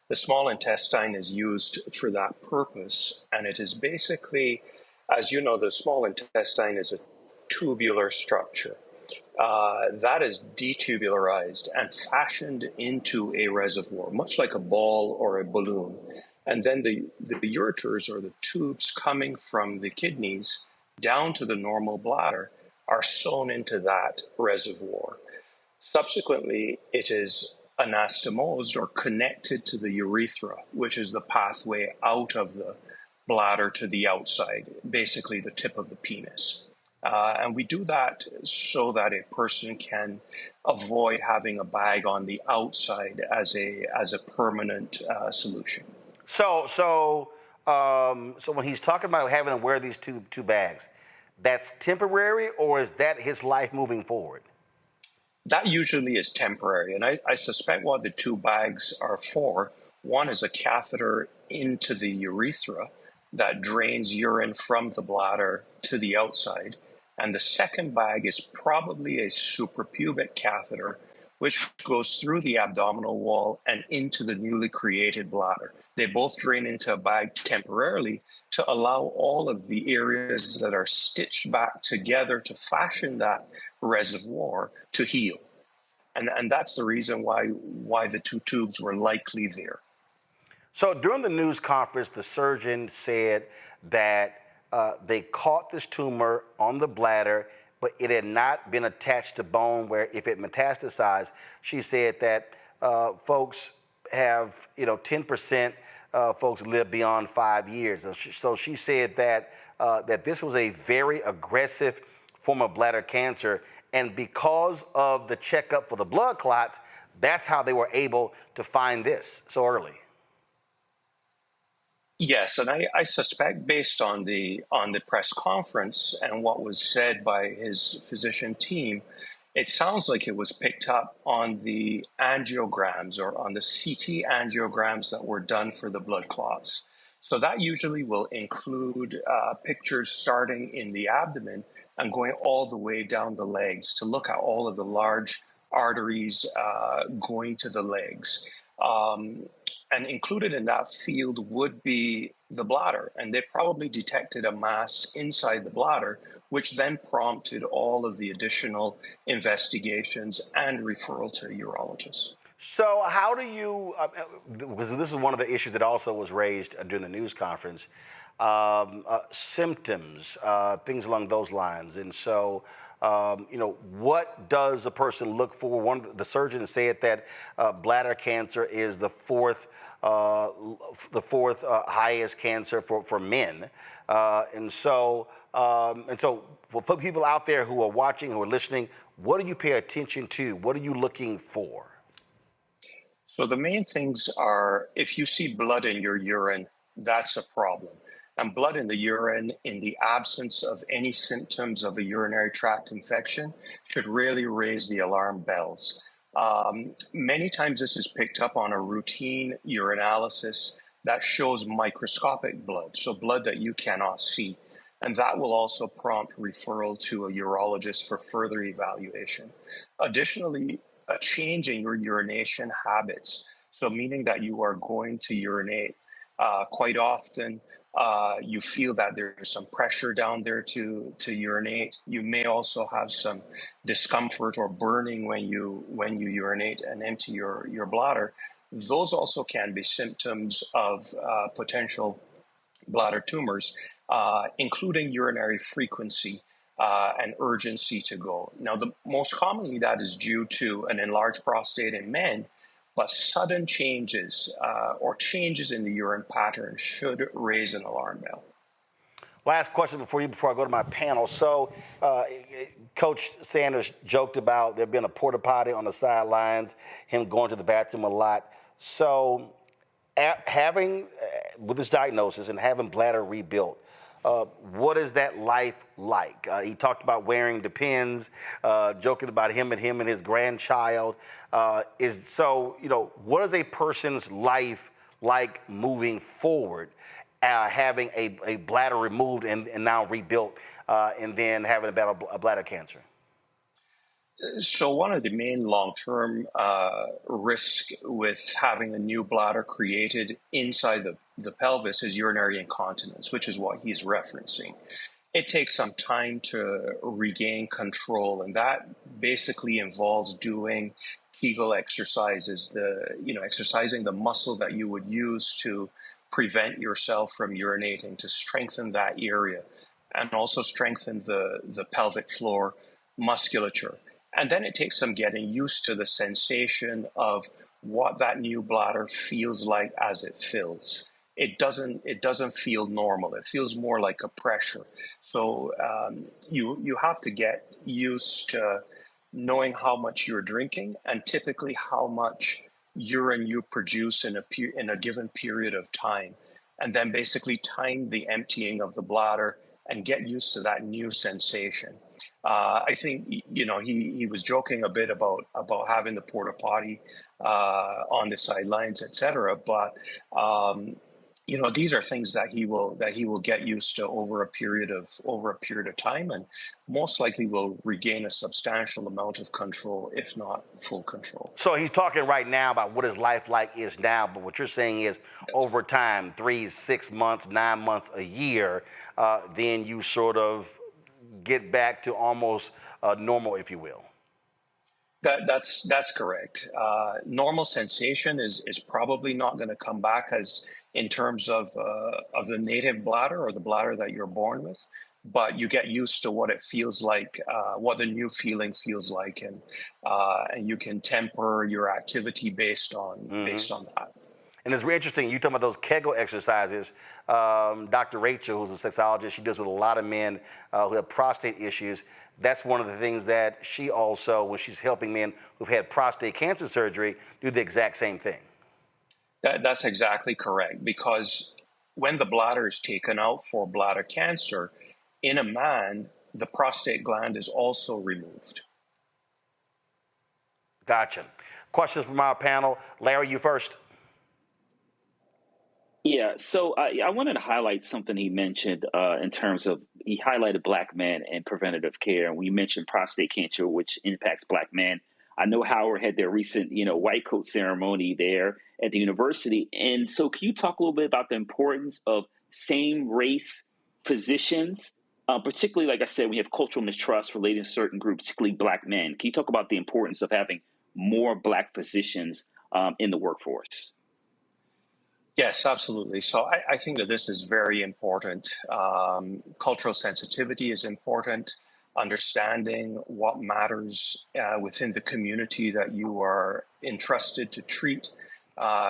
The small intestine is used for that purpose, and it is basically, as you know, the small intestine is a tubular structure. That is detubularized and fashioned into a reservoir, much like a ball or a balloon. And then the ureters, or the tubes coming from the kidneys down to the normal bladder, are sewn into that reservoir. Subsequently, it is anastomosed or connected to the urethra, which is the pathway out of the bladder to the outside, basically the tip of the penis. And we do that so that a person can avoid having a bag on the outside as a permanent solution. So when he's talking about having to wear these two bags, that's temporary, or is that his life moving forward? That usually is temporary, and I suspect what the 2 bags are for. One is a catheter into the urethra that drains urine from the bladder to the outside, and the second bag is probably a suprapubic catheter, which goes through the abdominal wall and into the newly created bladder. They both drain into a bag temporarily to allow all of the areas that are stitched back together to fashion that reservoir to heal. And that's the reason why the 2 tubes were likely there. So during the news conference, the surgeon said that they caught this tumor on the bladder, but it had not been attached to bone, where if it metastasized, she said that folks have, 10% folks live beyond 5 years. So she said that this was a very aggressive form of bladder cancer, and because of the checkup for the blood clots, that's how they were able to find this so early. Yes, and I suspect, based on the press conference and what was said by his physician team, it sounds like it was picked up on the angiograms or on the CT angiograms that were done for the blood clots. So that usually will include pictures starting in the abdomen and going all the way down the legs to look at all of the large arteries going to the legs. And included in that field would be the bladder. And they probably detected a mass inside the bladder, which then prompted all of the additional investigations and referral to a urologist. So how do you, because this is one of the issues that also was raised during the news conference, symptoms, things along those lines. And so, what does a person look for? One of the surgeons said that bladder cancer is the fourth highest cancer for men. And so for people out there who are watching, who are listening, what do you pay attention to? What are you looking for? So the main things are, if you see blood in your urine, that's a problem. And blood in the urine, in the absence of any symptoms of a urinary tract infection, should really raise the alarm bells. Many times this is picked up on a routine urinalysis that shows microscopic blood, so blood that you cannot see. And that will also prompt referral to a urologist for further evaluation. Additionally, a change in your urination habits. So meaning that you are going to urinate quite often. You feel that there's some pressure down there to urinate. You may also have some discomfort or burning when you urinate and empty your bladder. Those also can be symptoms of potential bladder tumors, including urinary frequency and urgency to go. Now, most commonly that is due to an enlarged prostate in men, but sudden changes or changes in the urine pattern should raise an alarm bell. Last question before I go to my panel. So, Coach Sanders joked about there being a porta potty on the sidelines, him going to the bathroom a lot. So, having with his diagnosis and having bladder rebuilt, what is that life like? He talked about wearing Depends, joking about him and his grandchild. What is a person's life like moving forward, having a bladder removed and now rebuilt, and then having a bladder cancer? So one of the main long-term risks with having a new bladder created inside the pelvis is urinary incontinence, which is what he's referencing. It takes some time to regain control, and that basically involves doing Kegel exercises, exercising the muscle that you would use to prevent yourself from urinating, to strengthen that area, and also strengthen the pelvic floor musculature. And then it takes some getting used to the sensation of what that new bladder feels like as it fills. It doesn't feel normal. It feels more like a pressure. So you have to get used to knowing how much you're drinking and typically how much urine you produce in a given period of time, and then basically time the emptying of the bladder and get used to that new sensation. I think he was joking a bit about having the porta potty on the sidelines, etc. But these are things that he will get used to over a period of time, and most likely will regain a substantial amount of control, if not full control. So he's talking right now about what his life like is now, but what you're saying is over time, 3, 6 months, 9 months, a year, then you sort of get back to almost normal, if you will. That's correct. Normal sensation is probably not going to come back as in terms of the native bladder or the bladder that you're born with, but you get used to what it feels like, what the new feeling feels like, and you can temper your activity based on that. And it's really interesting, you talking about those Kegel exercises. Dr. Rachel, who's a sexologist, she does with a lot of men who have prostate issues. That's one of the things that she also, when she's helping men who've had prostate cancer surgery, do the exact same thing. That's exactly correct, because when the bladder is taken out for bladder cancer, in a man, the prostate gland is also removed. Gotcha. Questions from our panel. Larry, you first. Yeah, so I wanted to highlight something he mentioned in terms of, he highlighted Black men and preventative care. And we mentioned prostate cancer, which impacts Black men. I know Howard had their recent, white coat ceremony there at the university. And so can you talk a little bit about the importance of same race physicians, particularly, like I said, we have cultural mistrust relating to certain groups, particularly Black men. Can you talk about the importance of having more Black physicians in the workforce? Yes, absolutely. So I think that this is very important. Cultural sensitivity is important. Understanding what matters within the community that you are entrusted to treat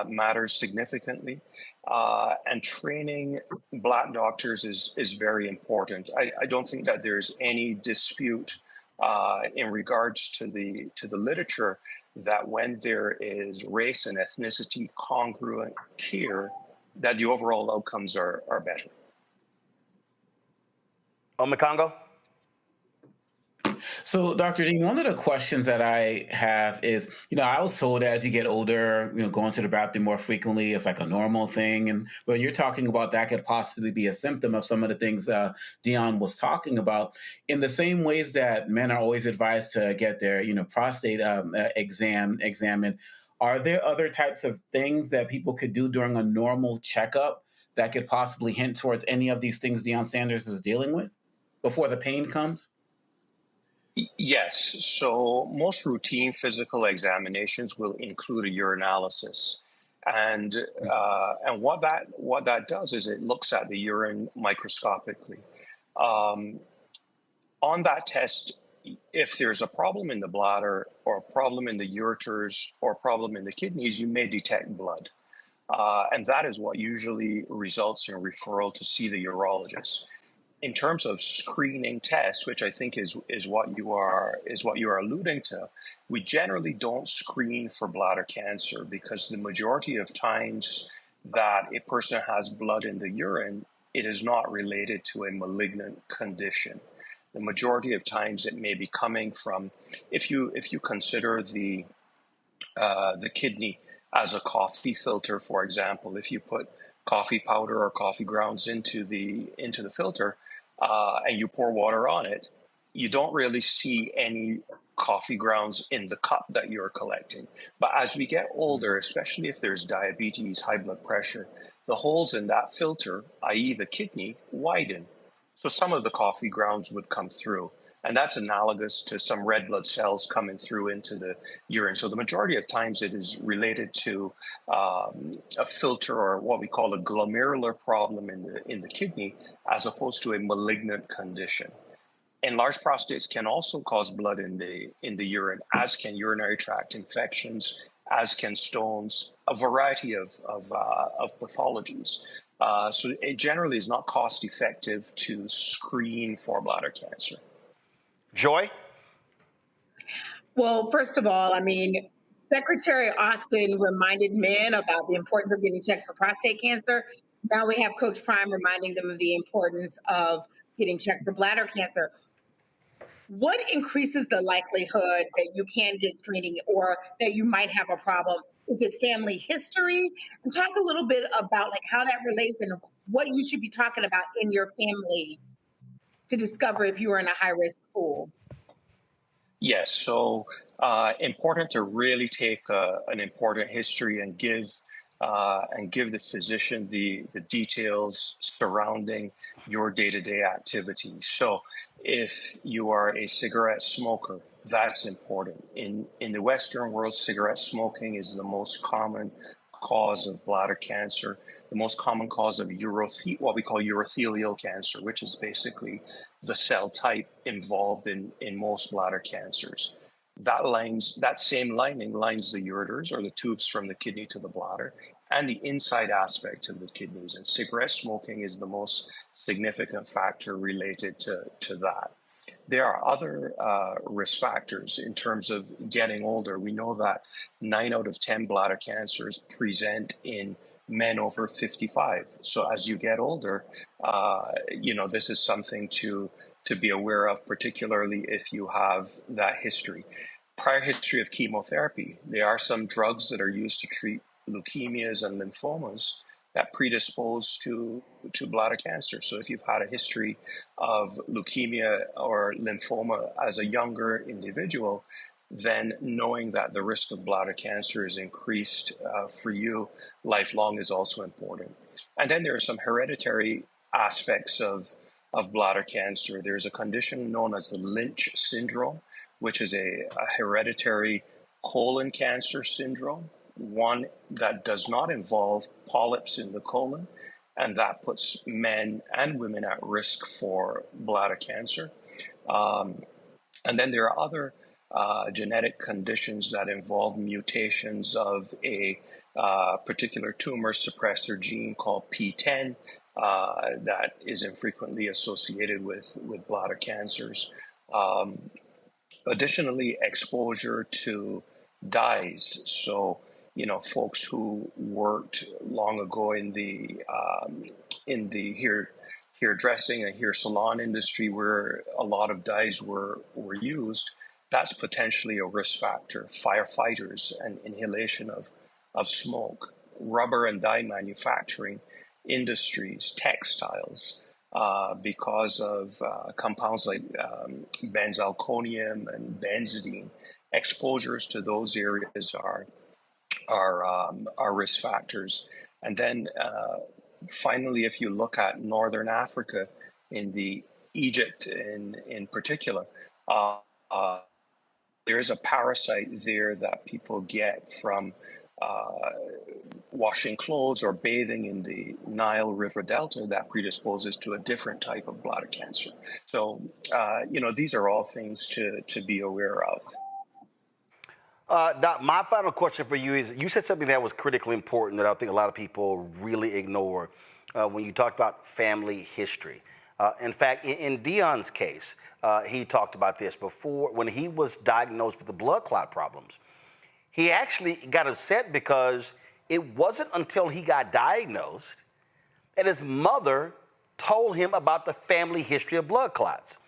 matters significantly. And training Black doctors is very important. I don't think that there's any dispute in regards to the literature that when there is race and ethnicity congruent care, that the overall outcomes are better. Omekongo? So, Dr. Deane, one of the questions that I have is, I was told as you get older, going to the bathroom more frequently is like a normal thing. And when you're talking about that could possibly be a symptom of some of the things Deion was talking about. In the same ways that men are always advised to get their, prostate examined, are there other types of things that people could do during a normal checkup that could possibly hint towards any of these things Deion Sanders was dealing with before the pain comes? Yes. So most routine physical examinations will include a urinalysis, and what that does is it looks at the urine microscopically. On that test, if there's a problem in the bladder or a problem in the ureters or a problem in the kidneys, you may detect blood. And that is what usually results in referral to see the urologist. In terms of screening tests, which I think is what you are alluding to, we generally don't screen for bladder cancer because the majority of times that a person has blood in the urine, it is not related to a malignant condition. The majority of times it may be coming from, if you consider the kidney as a coffee filter, for example, if you put coffee powder or coffee grounds into the filter and you pour water on it, you don't really see any coffee grounds in the cup that you're collecting. But as we get older, especially if there's diabetes, high blood pressure, the holes in that filter, i.e. the kidney, widen. So some of the coffee grounds would come through. And that's analogous to some red blood cells coming through into the urine. So the majority of times it is related to a filter or what we call a glomerular problem in the kidney, as opposed to a malignant condition. Enlarged prostates can also cause blood in the urine, as can urinary tract infections, as can stones, a variety of pathologies. So it generally is not cost effective to screen for bladder cancer. Joy? Well, first of all, Secretary Austin reminded men about the importance of getting checked for prostate cancer. Now we have Coach Prime reminding them of the importance of getting checked for bladder cancer. What increases the likelihood that you can get screening or that you might have a problem? Is it family history? And talk a little bit about how that relates and what you should be talking about in your family to discover if you are in a high-risk pool. Yes, so important to really take an important history and give the physician the details surrounding your day-to-day activities. So if you are a cigarette smoker, that's important. In the Western world, cigarette smoking is the most common cause of bladder cancer, the most common cause of what we call urothelial cancer, which is basically the cell type involved in most bladder cancers. That same lining lines the ureters or the tubes from the kidney to the bladder and the inside aspect of the kidneys. And cigarette smoking is the most significant factor related to that. There are other risk factors in terms of getting older. We know that 9 out of 10 bladder cancers present in men over 55. So as you get older, this is something to be aware of, particularly if you have that history. Prior history of chemotherapy. There are some drugs that are used to treat leukemias and lymphomas that predispose to bladder cancer. So if you've had a history of leukemia or lymphoma as a younger individual, then knowing that the risk of bladder cancer is increased for you lifelong is also important. And then there are some hereditary aspects of bladder cancer. There's a condition known as the Lynch syndrome, which is a hereditary colon cancer syndrome, one that does not involve polyps in the colon, and that puts men and women at risk for bladder cancer. And then there are other genetic conditions that involve mutations of a particular tumor suppressor gene called P10 that is infrequently associated with bladder cancers. Additionally, exposure to dyes. So, folks who worked long ago in the hairdressing and hair salon industry where a lot of dyes were used, that's potentially a risk factor. Firefighters and inhalation of smoke, rubber and dye manufacturing industries, textiles, because of compounds like benzalkonium and benzidine. Exposures to those areas are risk factors. And then finally, if you look at Northern Africa, in the Egypt in particular, there is a parasite there that people get from washing clothes or bathing in the Nile River Delta that predisposes to a different type of bladder cancer. So, these are all things to be aware of. Doc, my final question for you is, you said something that was critically important that I think a lot of people really ignore when you talked about family history. In fact, in Deion's case, he talked about this before when he was diagnosed with the blood clot problems. He actually got upset because it wasn't until he got diagnosed and his mother told him about the family history of blood clots.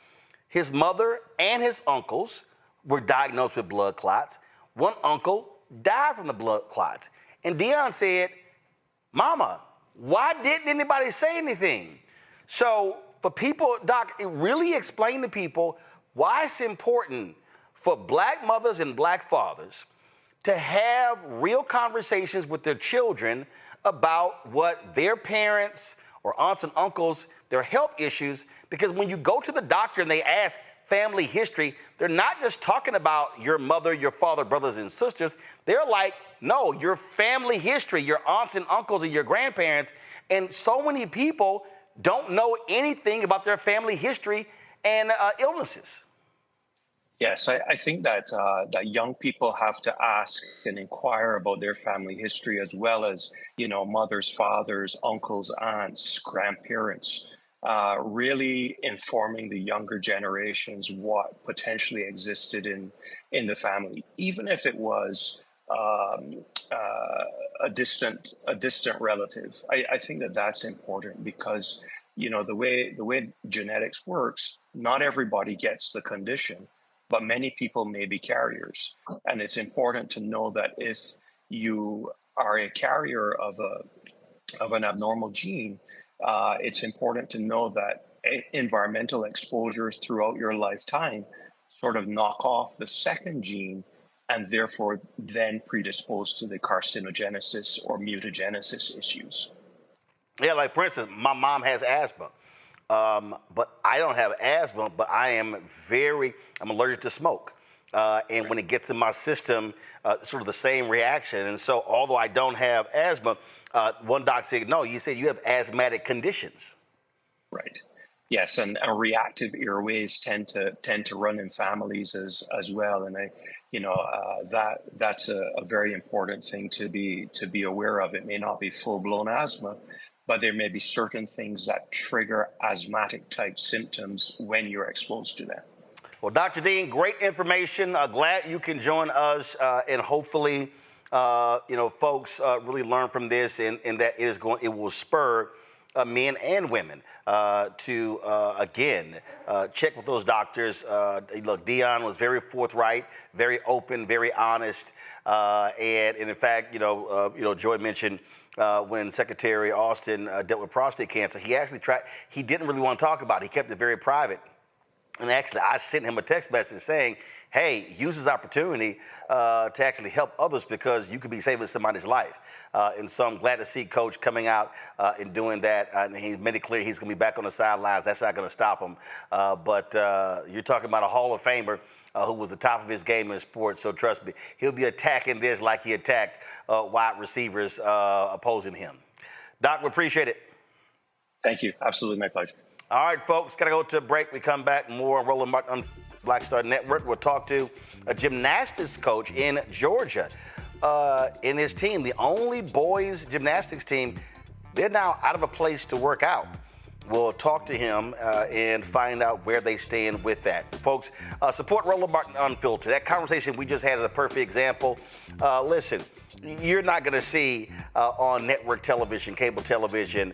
His mother and his uncles were diagnosed with blood clots. One uncle died from the blood clots. And Deion said, "Mama, why didn't anybody say anything?" So for people, Doc, it really explained to people why it's important for black mothers and black fathers to have real conversations with their children about what their parents or aunts and uncles, their health issues, because when you go to the doctor and they ask family history, they're not just talking about your mother, your father, brothers and sisters. They're like, no, your family history, your aunts and uncles and your grandparents. And so many people don't know anything about their family history and illnesses. Yes, I think that that young people have to ask and inquire about their family history, as well as, mothers, fathers, uncles, aunts, grandparents, really informing the younger generations what potentially existed in the family, even if it was a distant relative. I think that that's important because, the way genetics works, not everybody gets the condition, but many people may be carriers. And it's important to know that if you are a carrier of an abnormal gene, it's important to know that environmental exposures throughout your lifetime sort of knock off the second gene and therefore then predispose to the carcinogenesis or mutagenesis issues. Yeah, like for instance, my mom has asthma. But I don't have asthma, but I'm allergic to smoke. And when it gets in my system, sort of the same reaction. And so although I don't have asthma, one doc said, no, you said you have asthmatic conditions. Right. Yes, and reactive airways tend to run in families as well. And that's a very important thing to be aware of. It may not be full-blown asthma, but there may be certain things that trigger asthmatic type symptoms when you're exposed to them. Well, Dr. Deane, great information. Glad you can join us, and hopefully, folks really learn from this, and that it will spur men and women to again check with those doctors. Look, Deion was very forthright, very open, very honest, and in fact, Joy mentioned. When Secretary Austin dealt with prostate cancer, he didn't really want to talk about it. He kept it very private. And actually, I sent him a text message saying, hey, use this opportunity to actually help others because you could be saving somebody's life. And so I'm glad to see Coach coming out and doing that. And he made it clear he's going to be back on the sidelines. That's not going to stop him. But you're talking about a Hall of Famer who was the top of his game in sports. So trust me, he'll be attacking this like he attacked wide receivers opposing him. Doc, we appreciate it. Thank you. Absolutely my pleasure. All right, folks, got to go to a break. We come back, more on Roland Martin on Black Star Network. We'll talk to a gymnastics coach in Georgia. In his team, the only boys gymnastics team, they're now out of a place to work out. We'll talk to him and find out where they stand with that. Folks, support Roland Martin Unfiltered. That conversation we just had is a perfect example. Listen, you're not going to see on network television, cable television,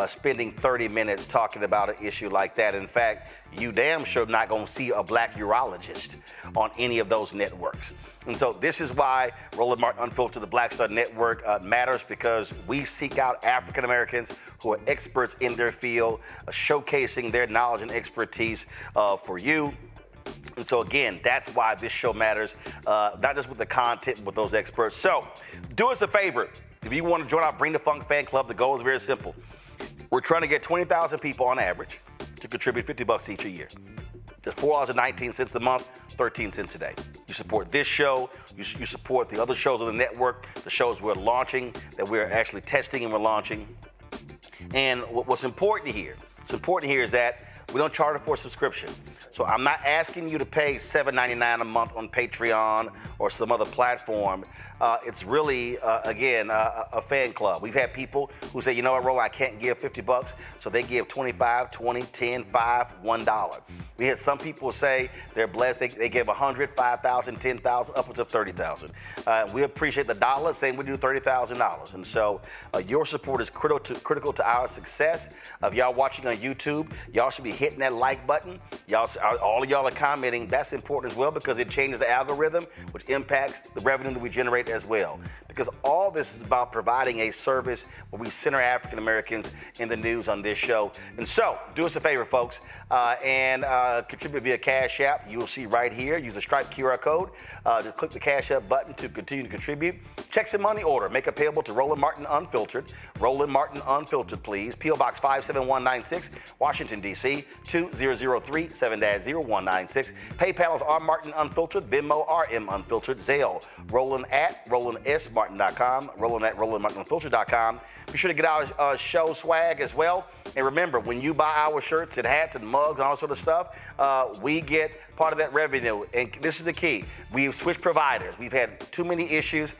spending 30 minutes talking about an issue like that. In fact, you damn sure not going to see a black urologist on any of those networks. And so this is why Roland Martin Unfiltered, the Black Star Network, matters, because we seek out African Americans who are experts in their field, showcasing their knowledge and expertise for you. And so, again, that's why this show matters, not just with the content, but with those experts. So do us a favor. If you want to join our Bring the Funk fan club, the goal is very simple. We're trying to get 20,000 people on average to contribute $50 each a year. That's $4.19 a month, 13 cents a day. You support this show, you support the other shows on the network, the shows we're launching, that we're actually testing and we're launching. And what's important here is that we don't charge for a subscription. So I'm not asking you to pay $7.99 a month on Patreon or some other platform. It's really, again, a fan club. We've had people who say, you know what, Roland, I can't give $50, so they give $25, $20, $10, $5, $1. We had some people say they're blessed. They give $100, $5,000, $10,000, upwards of $30,000. We appreciate the dollar, saying we do $30,000. And so your support is critical to our success. If y'all watching on YouTube, y'all should be hitting that like button. All of y'all are commenting. That's important as well, because it changes the algorithm, which impacts the revenue that we generate as well. Because all this is about providing a service where we center African Americans in the news on this show. And so, do us a favor, folks, and contribute via Cash App. You'll see right here. Use the Stripe QR code. Just click the Cash App button to continue to contribute. Checks and money order. Make it payable to Roland Martin Unfiltered. Roland Martin Unfiltered, please. P.O. Box 57196, Washington, D.C. 2003 7-0196. PayPal is R Martin Unfiltered. Venmo RM Unfiltered. Zelle Roland at RolandSMartin.com. Roland at RolandMartinUnfiltered.com. Be sure to get our show swag as well. And remember, when you buy our shirts and hats and mugs and all sort of stuff, we get part of that revenue. And this is the key. We've switched providers. We've had too many issues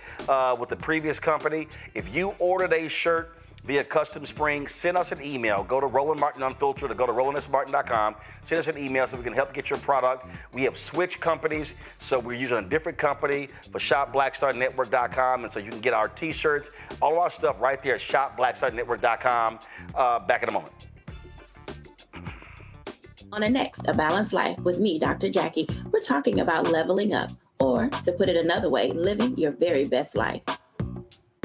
with the previous company. If you ordered a shirt via Custom Spring, send us an email. Go to Roland Martin Unfiltered or go to RolandSMartin.com. Send us an email so we can help get your product. We have switched companies, so we're using a different company for ShopBlackStarNetwork.com, and so you can get our T-shirts, all of our stuff right there at ShopBlackStarNetwork.com. Back in a moment. On the next A Balanced Life with me, Dr. Jackie, we're talking about leveling up, or to put it another way, living your very best life.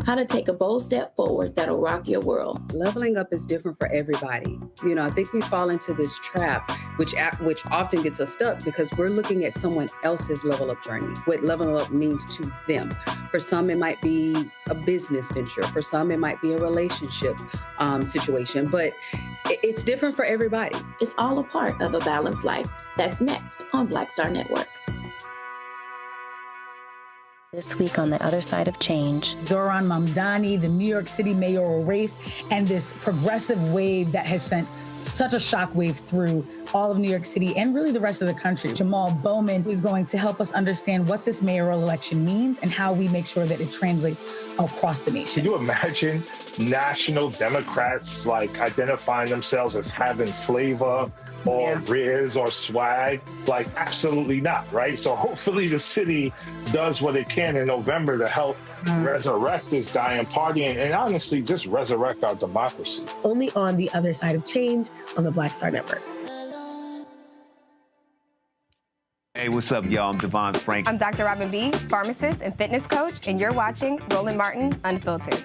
How to take a bold step forward that'll rock your world. Leveling up is different for everybody. You know, I think we fall into this trap, which often gets us stuck because we're looking at someone else's level up journey, what leveling up means to them. For some, it might be a business venture. For some, it might be a relationship situation, but it's different for everybody. It's all a part of A Balanced Life. That's next on Black Star Network. This week on The Other Side of Change. Zohran Mamdani, the New York City mayoral race, and this progressive wave that has sent such a shockwave through all of New York City and really the rest of the country. Jamal Bowman is going to help us understand what this mayoral election means and how we make sure that it translates across the nation. Can you imagine national Democrats like identifying themselves as having flavor or riz or swag? Like, absolutely not, right? So hopefully the city does what it can in November to help resurrect this dying party and honestly just resurrect our democracy. Only on The Other Side of Change on the Black Star Network. Hey, what's up, y'all? I'm Devon Frank. I'm Dr. Robin B., pharmacist and fitness coach, and you're watching Roland Martin Unfiltered.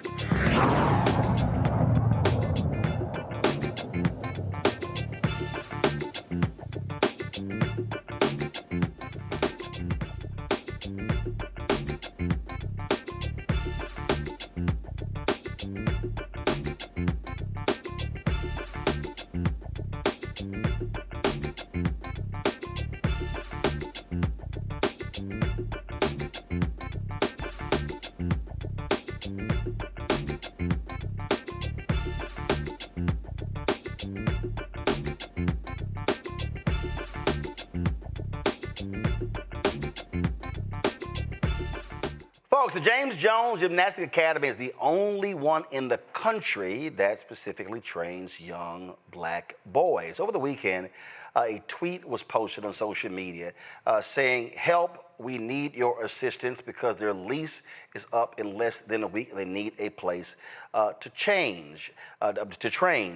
Folks, the James Jones Gymnastics Academy is the only one in the country that specifically trains young black boys. Over the weekend, a tweet was posted on social media saying, "Help, we need your assistance because their lease is up in less than a week and they need a place to train.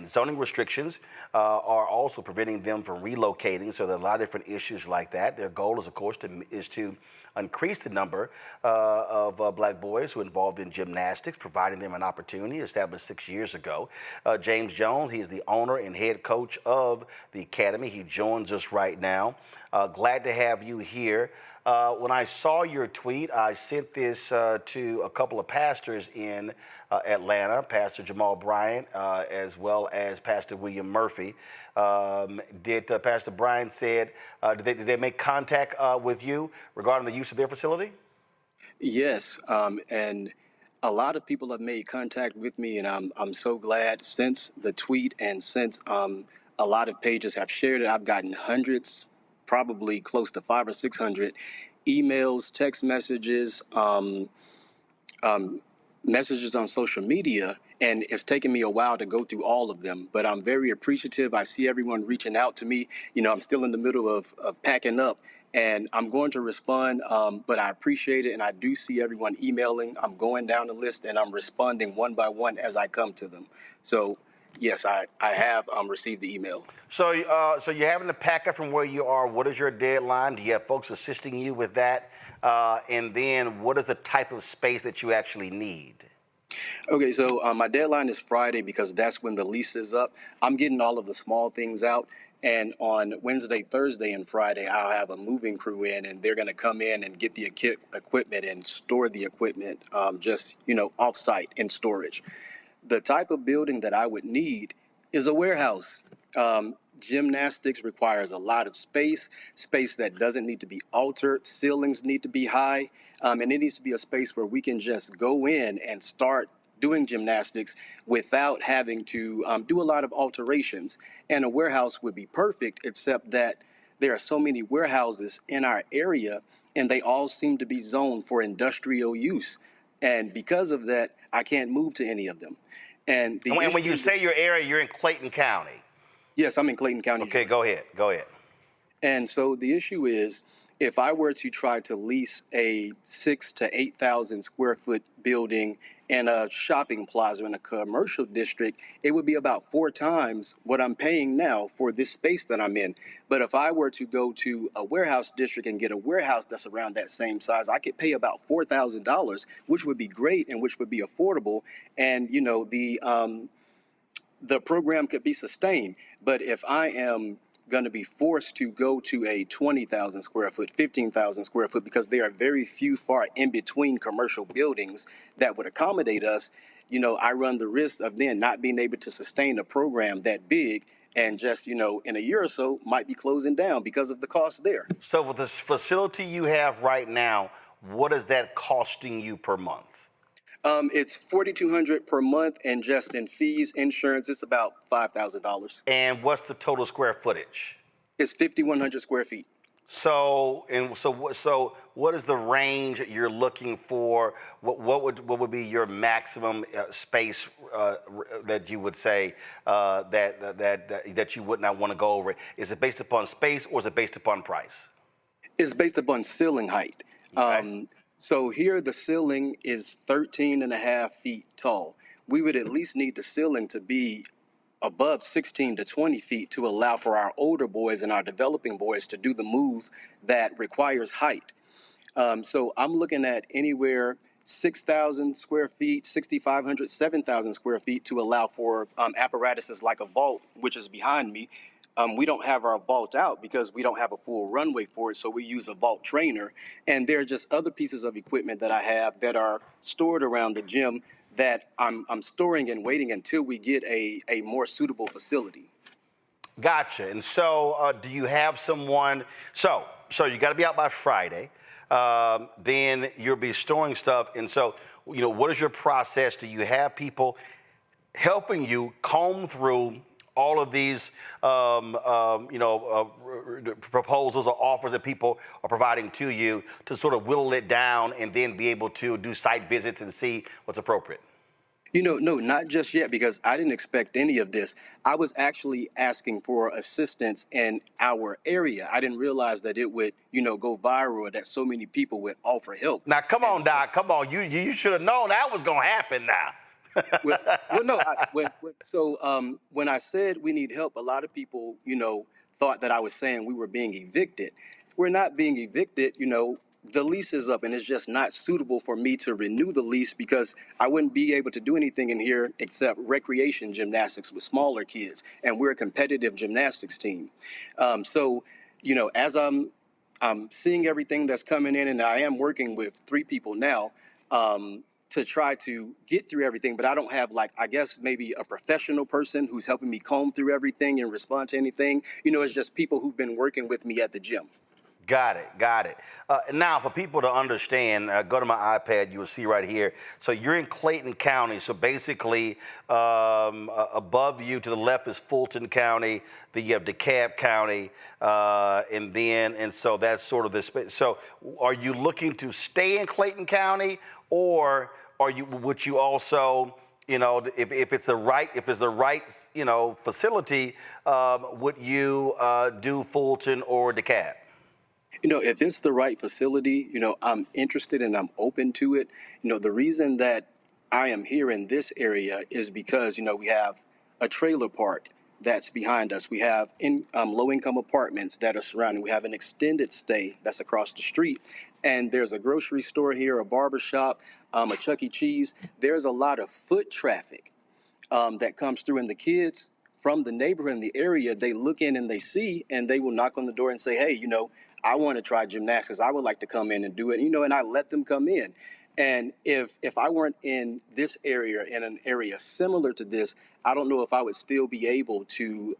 Zoning restrictions are also preventing them from relocating, so there are a lot of different issues like that. Their goal is, of course, to increase the number of black boys who are involved in gymnastics, providing them an opportunity established 6 years ago. James Jones, he is the owner and head coach of the academy. He joins us right now. Glad to have you here. When I saw your tweet, I sent this to a couple of pastors in Atlanta, Pastor Jamal Bryant, as well as Pastor William Murphy. Did Pastor Bryant said, did they make contact with you regarding the use of their facility? Yes, and a lot of people have made contact with me, and I'm so glad since the tweet and since a lot of pages have shared it. I've gotten hundreds, probably close to 500 or 600 emails, text messages, messages on social media, and it's taken me a while to go through all of them, but I'm very appreciative. I see everyone reaching out to me. You know, I'm still in the middle of packing up, and I'm going to respond, but I appreciate it, and I do see everyone emailing. I'm going down the list, and I'm responding one by one as I come to them. So, yes, I have received the email. So you're having to pack up from where you are. What is your deadline? Do you have folks assisting you with that? And then what is the type of space that you actually need? Okay, so my deadline is Friday because that's when the lease is up. I'm getting all of the small things out. And on Wednesday, Thursday, and Friday, I'll have a moving crew in, and they're going to come in and get the equipment and store the equipment just, off-site in storage. The type of building that I would need is a warehouse. Gymnastics requires a lot of space that doesn't need to be altered. Ceilings need to be high. And it needs to be a space where we can just go in and start doing gymnastics without having to do a lot of alterations. And a warehouse would be perfect, except that there are so many warehouses in our area, and they all seem to be zoned for industrial use. And because of that, I can't move to any of them. And when you say your area, you're in Clayton County. Yes, I'm in Clayton County. Okay, go ahead. And so the issue is, if I were to try to lease a 6,000 to 8,000 square foot building in a shopping plaza in a commercial district, it would be about 4 times what I'm paying now for this space that I'm in. But if I were to go to a warehouse district and get a warehouse that's around that same size, I could pay about $4,000, which would be great and which would be affordable. And, the program could be sustained. But if I am going to be forced to go to a 20,000 square foot, 15,000 square foot, because there are very few far in between commercial buildings that would accommodate us, I run the risk of then not being able to sustain a program that big and just, in a year or so might be closing down because of the cost there. So with this facility you have right now, what is that costing you per month? It's $4,200 per month, and just in fees, insurance, it's about $5,000. And what's the total square footage? It's 5,100 square feet. So what is the range you're looking for? What would be your maximum space that you would say that you would not want to go over? Is it based upon space or is it based upon price? It's based upon ceiling height. Okay. So here the ceiling is 13.5 feet tall. We would at least need the ceiling to be above 16 to 20 feet to allow for our older boys and our developing boys to do the move that requires height. So I'm looking at anywhere 6,000 square feet, 6,500, 7,000 square feet to allow for apparatuses like a vault, which is behind me. We don't have our vault out because we don't have a full runway for it, so we use a vault trainer. And there are just other pieces of equipment that I have that are stored around the gym that I'm storing and waiting until we get a more suitable facility. Gotcha. And so do you have someone, so you got to be out by Friday, then you'll be storing stuff. And so, what is your process? Do you have people helping you comb through all of these, proposals or offers that people are providing to you to sort of whittle it down and then be able to do site visits and see what's appropriate? No, not just yet, because I didn't expect any of this. I was actually asking for assistance in our area. I didn't realize that it would, go viral, or that so many people would offer help. Now, come on, Doc. Come on. You should have known that was going to happen now. When I said we need help, a lot of people, thought that I was saying we were being evicted. We're not being evicted. The lease is up, and it's just not suitable for me to renew the lease, because I wouldn't be able to do anything in here except recreation gymnastics with smaller kids, and we're a competitive gymnastics team. As I'm seeing everything that's coming in, and I am working with 3 people now to try to get through everything, but I don't have, maybe a professional person who's helping me comb through everything and respond to anything. It's just people who've been working with me at the gym. Got it. Now, for people to understand, go to my iPad, you will see right here. So you're in Clayton County. So basically, above you to the left is Fulton County. Then you have DeKalb County, and so that's sort of the space. So are you looking to stay in Clayton County, or would you also, if it's the right facility, would you do Fulton or DeKalb? If it's the right facility, I'm interested and I'm open to it. The reason that I am here in this area is because, we have a trailer park that's behind us. We have low-income apartments that are surrounding. We have an extended stay that's across the street. And there's a grocery store here, a barber shop, a Chuck E. Cheese. There's a lot of foot traffic that comes through, and the kids from the neighborhood in the area, they look in and they see, and they will knock on the door and say, hey, I want to try gymnastics. I would like to come in and do it, and I let them come in. And if I weren't in this area, in an area similar to this, I don't know if I would still be able to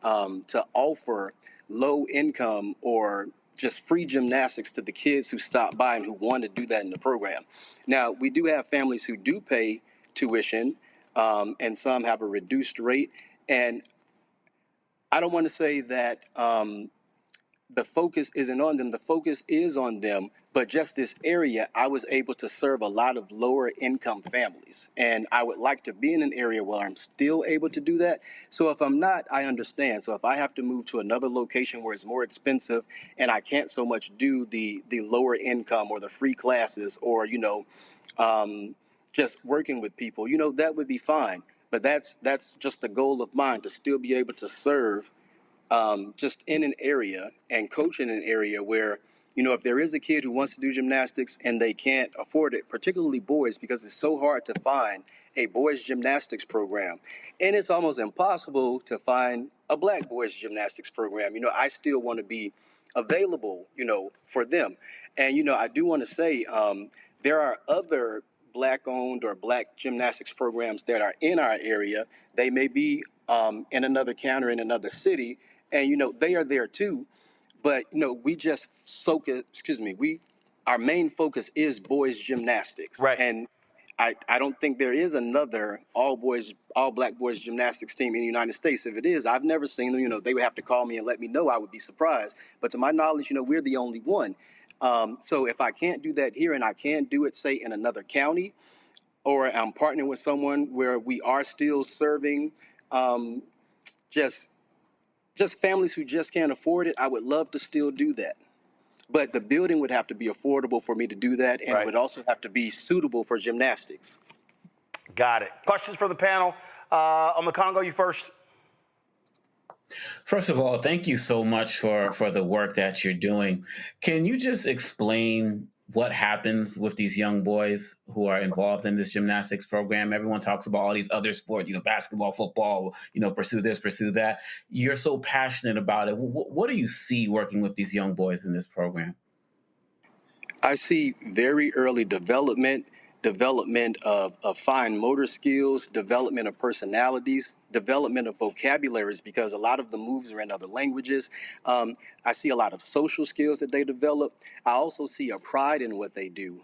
offer low income or just free gymnastics to the kids who stop by and who want to do that in the program. Now, we do have families who do pay tuition, and some have a reduced rate. And I don't want to say that the focus isn't on them. The focus is on them. But just this area, I was able to serve a lot of lower income families. And I would like to be in an area where I'm still able to do that. So if I'm not, I understand. So if I have to move to another location where it's more expensive and I can't so much do the lower income or the free classes, or, just working with people, that would be fine. But that's just the goal of mine, to still be able to serve just in an area and coach in an area where, if there is a kid who wants to do gymnastics and they can't afford it, particularly boys, because it's so hard to find a boys gymnastics program. And it's almost impossible to find a black boys gymnastics program. I still want to be available, for them. And, I do want to say there are other black-owned or black gymnastics programs that are in our area. They may be in another county or in another city, and, they are there too. But, we just our main focus is boys gymnastics. Right. And I don't think there is another all black boys gymnastics team in the United States. If it is, I've never seen them. They would have to call me and let me know. I would be surprised. But to my knowledge, we're the only one. So if I can't do that here, and I can't do it, say, in another county, or I'm partnering with someone where we are still serving just families who just can't afford it, I would love to still do that. But the building would have to be affordable for me to do that, and It would also have to be suitable for gymnastics. Got it. Questions from the panel? On the Congo, you first. First of all, thank you so much for the work that you're doing. Can you just explain what happens with these young boys who are involved in this gymnastics program? Everyone talks about all these other sports, basketball, football, pursue this, pursue that. You're so passionate about it. What do you see working with these young boys in this program? I see very early development of fine motor skills, development of personalities, development of vocabularies, because a lot of the moves are in other languages. I see a lot of social skills that they develop. I also see a pride in what they do.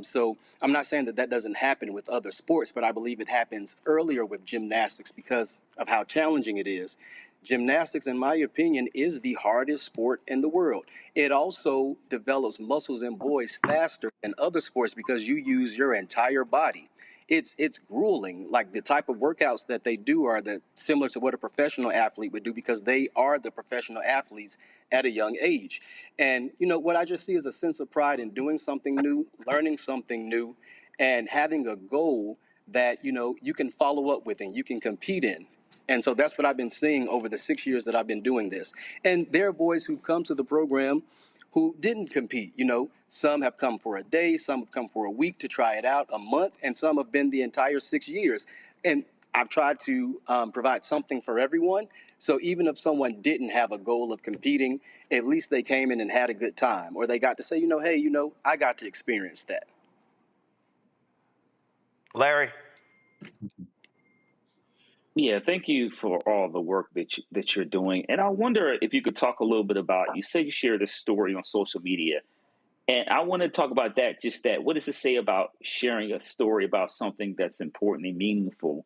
So I'm not saying that doesn't happen with other sports, but I believe it happens earlier with gymnastics because of how challenging it is. Gymnastics, in my opinion, is the hardest sport in the world. It also develops muscles in boys faster than other sports because you use your entire body. it's grueling. Like the type of workouts that they do are similar to what a professional athlete would do, because they are the professional athletes at a young age. And, what I just see is a sense of pride in doing something new, learning something new, and having a goal that, you can follow up with and you can compete in. And so that's what I've been seeing over the 6 years that I've been doing this. And there are boys who've come to the program who didn't compete. Some have come for a day, some have come for a week to try it out, a month, and some have been the entire 6 years. And I've tried to provide something for everyone. So even if someone didn't have a goal of competing, at least they came in and had a good time, or they got to say, hey, I got to experience that. Larry? Yeah, thank you for all the work that you're doing. And I wonder if you could talk a little bit about, you say you share this story on social media, and I want to talk about that, just that. What does it say about sharing a story about something that's important and meaningful,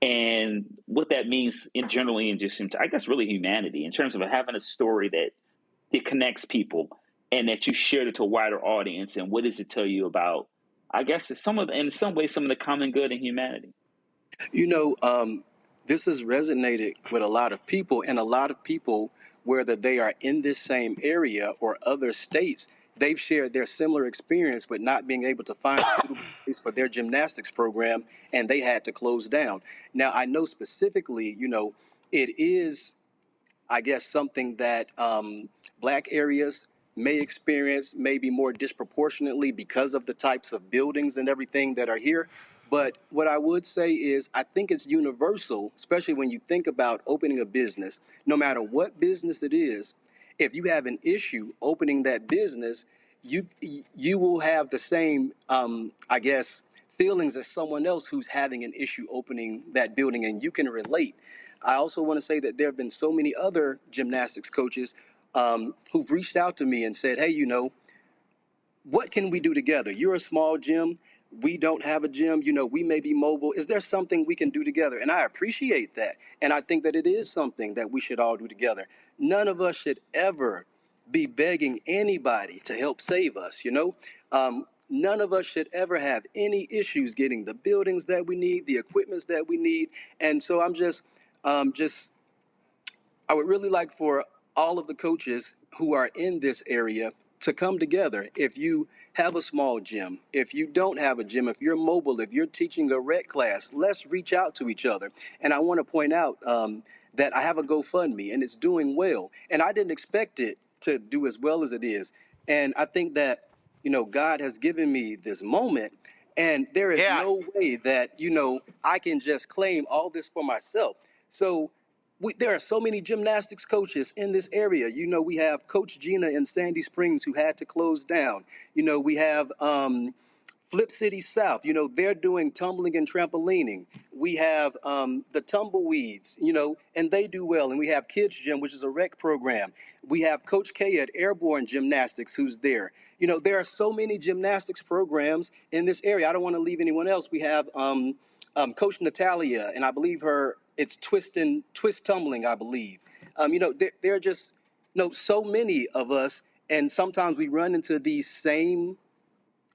and what that means generally in just, I guess, really humanity, in terms of having a story that connects people and that you share it to a wider audience? And what does it tell you about, I guess, in some ways, some of the common good in humanity? This has resonated with a lot of people, and a lot of people, whether they are in this same area or other states, they've shared their similar experience with not being able to find a suitable place for their gymnastics program, and they had to close down. Now, I know specifically, it is, I guess, something that Black areas may experience maybe more disproportionately because of the types of buildings and everything that are here. But what I would say is I think it's universal, especially when you think about opening a business. No matter what business it is, if you have an issue opening that business, you will have the same, I guess, feelings as someone else who's having an issue opening that building, and you can relate. I also want to say that there have been so many other gymnastics coaches who've reached out to me and said, hey, what can we do together? You're a small gym. We don't have a gym. We may be mobile. Is there something we can do together? And I appreciate that. And I think that it is something that we should all do together. None of us should ever be begging anybody to help save us, None of us should ever have any issues getting the buildings that we need, the equipments that we need. And so I'm I would really like for all of the coaches who are in this area to come together. If you have a small gym, if you don't have a gym, if you're mobile, if you're teaching a rec class, let's reach out to each other. And I want to point out that I have a GoFundMe, and it's doing well. And I didn't expect it to do as well as it is. And I think that, God has given me this moment, and there is no way that, I can just claim all this for myself. So there are so many gymnastics coaches in this area. We have Coach Gina in Sandy Springs, who had to close down. We have Flip City South. They're doing tumbling and trampolining. We have the Tumbleweeds, and they do well. And we have Kids Gym, which is a rec program. We have Coach K at Airborne Gymnastics, who's there. There are so many gymnastics programs in this area. I don't want to leave anyone else. We have Coach Natalia, and I believe it's twist tumbling, I believe. There are just so many of us, and sometimes we run into these same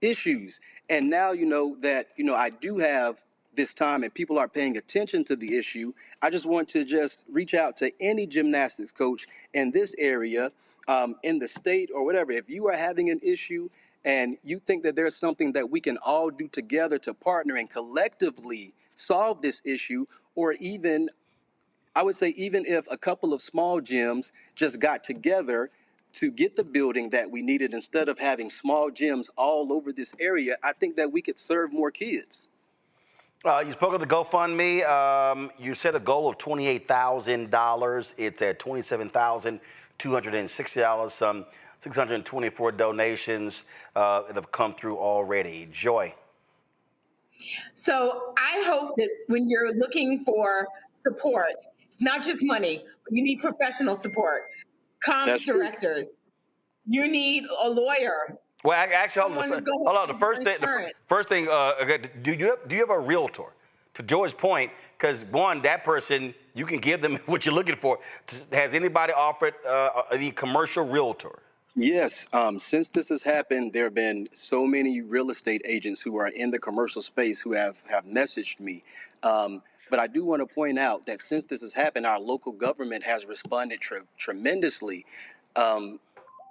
issues. And now that I do have this time and people are paying attention to the issue, I just want to just reach out to any gymnastics coach in this area, in the state or whatever. If you are having an issue and you think that there's something that we can all do together to partner and collectively solve this issue, or even, I would say, even if a couple of small gyms just got together to get the building that we needed, instead of having small gyms all over this area, I think that we could serve more kids. You spoke of the GoFundMe. You set a goal of $28,000. It's at $27,260. Some 624 donations that have come through already. Joy. So I hope that when you're looking for support, it's not just money. You need professional support. Comms directors. You need a lawyer. Well, actually, hold on. The first thing. Do you have a realtor? To Joy's point, because that person, you can give them what you're looking for. Has anybody offered any commercial realtor? Yes, since this has happened, there have been so many real estate agents who are in the commercial space who have messaged me. But I do want to point out that since this has happened, our local government has responded tremendously.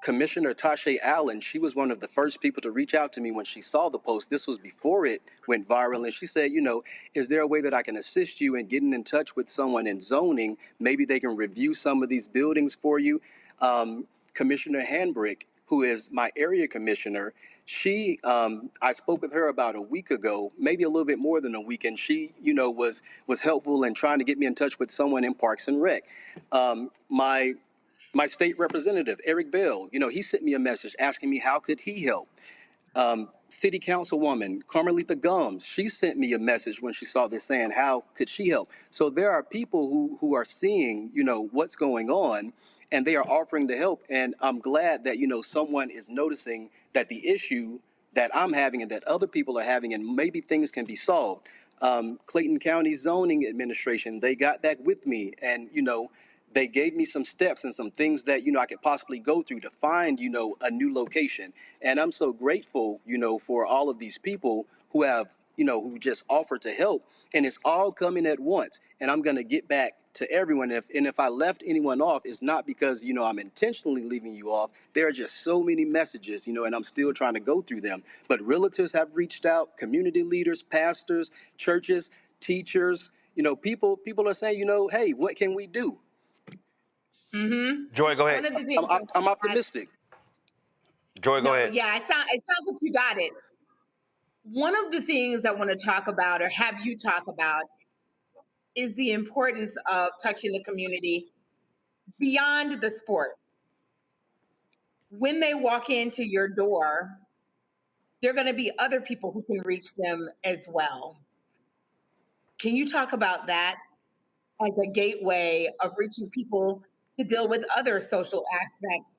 Commissioner Tasha Allen, she was one of the first people to reach out to me when she saw the post. This was before it went viral. And she said, is there a way that I can assist you in getting in touch with someone in zoning? Maybe they can review some of these buildings for you. Commissioner Handbrick, who is my area commissioner, I spoke with her about a week ago, maybe a little bit more than a week, and she, was helpful in trying to get me in touch with someone in Parks and Rec. My state representative, Eric Bell, he sent me a message asking me how could he help. City Councilwoman Carmelita Gums, she sent me a message when she saw this saying, how could she help? So there are people who are seeing, what's going on, and they are offering to help. And I'm glad that, someone is noticing that the issue that I'm having and that other people are having, and maybe things can be solved. Clayton County Zoning Administration, they got back with me and, they gave me some steps and some things that, I could possibly go through to find, a new location. And I'm so grateful, for all of these people who have, who just offered to help. And it's all coming at once. And I'm going to get back to everyone. If I left anyone off, it's not because, I'm intentionally leaving you off. There are just so many messages, and I'm still trying to go through them. But realtors have reached out, community leaders, pastors, churches, teachers, people are saying, hey, what can we do? Mm-hmm. Joy, go ahead. I'm optimistic. Joy, go ahead. Yeah, it sounds like you got it. One of the things I want to talk about or have you talk about is the importance of touching the community beyond the sport. When they walk into your door, there are going to be other people who can reach them as well. Can you talk about that as a gateway of reaching people to deal with other social aspects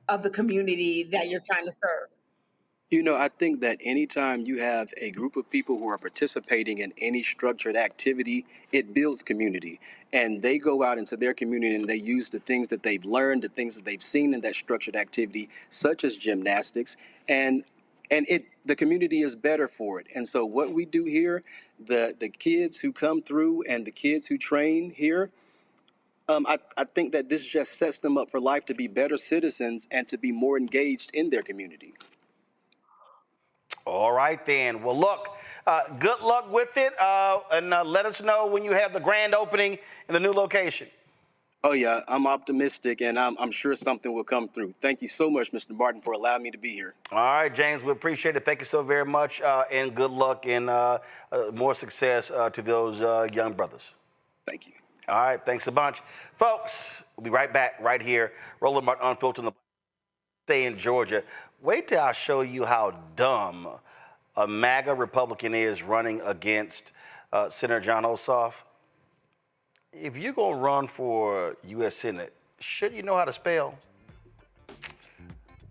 of the community that you're trying to serve? I think that anytime you have a group of people who are participating in any structured activity, it builds community. And they go out into their community and they use the things that they've learned, the things that they've seen in that structured activity, such as gymnastics, and the community is better for it. And so what we do here, the kids who come through and the kids who train here, I think that this just sets them up for life to be better citizens and to be more engaged in their community. All right, then. Well, look, good luck with it, and let us know when you have the grand opening in the new location. Oh, yeah, I'm optimistic, and I'm sure something will come through. Thank you so much, Mr. Martin, for allowing me to be here. All right, James, we appreciate it. Thank you so very much, and good luck and more success to those young brothers. Thank you. All right, thanks a bunch. Folks, we'll be right back right here. Roland Martin Unfiltered, stay in Georgia. Wait till I show you how dumb a MAGA Republican is running against Senator John Ossoff. If you're going to run for U.S. Senate, shouldn't you know how to spell?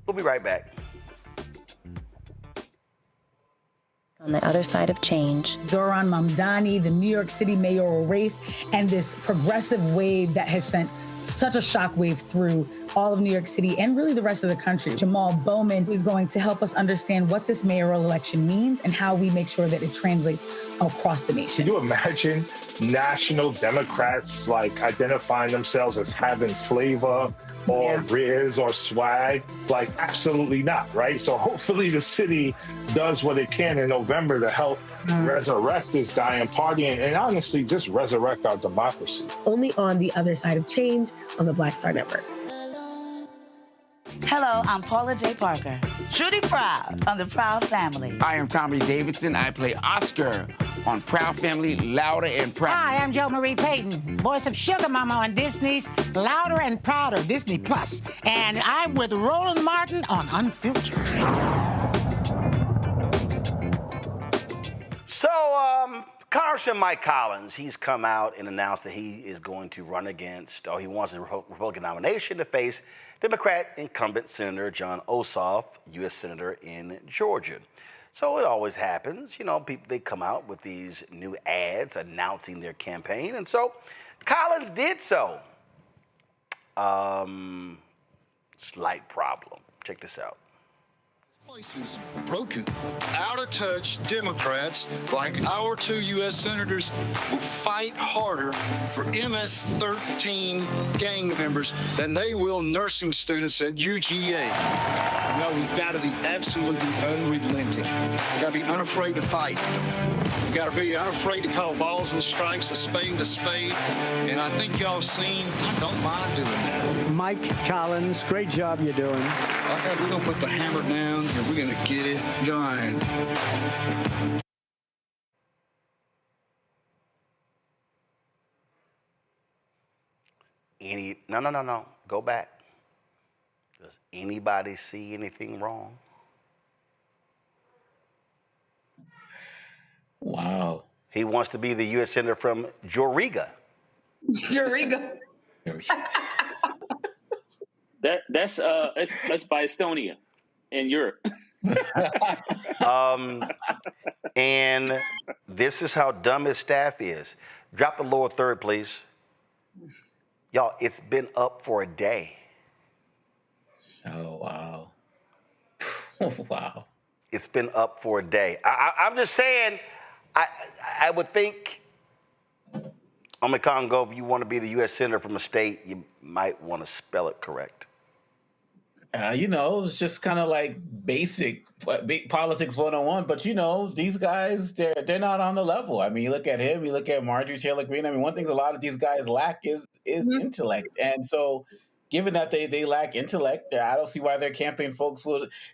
We'll be right back. On the other side of change. Zohran Mamdani, the New York City mayoral race, and this progressive wave that has sent such a shockwave through all of New York City and really the rest of the country. Jamal Bowman is going to help us understand what this mayoral election means and how we make sure that it translates across the nation. Can you imagine national Democrats identifying themselves as having flavor or riz or swag? Absolutely not, right? So hopefully the city does what it can in November to help resurrect this dying party and honestly just resurrect our democracy. Only on the other side of change on the Black Star Network. Hello, I'm Paula J. Parker. Trudy Proud on the Proud Family. I am Tommy Davidson. I play Oscar on Proud Family, Louder and Proud. Hi, I'm Jo Marie Payton, voice of Sugar Mama on Disney's Louder and Prouder, Disney Plus. And I'm with Roland Martin on Unfiltered. So, Congressman Mike Collins, he's come out and announced that he is going to run against, or he wants a Republican nomination to face Democrat incumbent Senator John Ossoff, U.S. Senator in Georgia. So it always happens, people, they come out with these new ads announcing their campaign, and so Collins did so. slight problem. Check this out. Places broken, out of touch Democrats like our 2 U.S. senators will fight harder for MS-13 gang members than they will nursing students at UGA. No, we've got to be absolutely unrelenting. We've got to be unafraid to fight. We've got to be unafraid to call balls and strikes, a spade, and I think y'all have seen I don't mind doing that. Mike Collins, great job you're doing. Okay, we're going to put the hammer down and we're going to get it done. No. Go back. Does anybody see anything wrong? Wow. He wants to be the U.S. Senator from Joriga. Joriga. That's by Estonia in Europe. And this is how dumb his staff is. Drop the lower third, please. Y'all, it's been up for a day. Oh, wow. Wow. It's been up for a day. I'm just saying, I would think, Congo, if you want to be the U.S. Senator from a state, you might want to spell it correct. It's just kind of like basic politics 101. But, these guys, they're not on the level. I mean, you look at him, you look at Marjorie Taylor Greene. I mean, one thing a lot of these guys lack is intellect. And so given that they lack intellect, I don't see why their campaign folks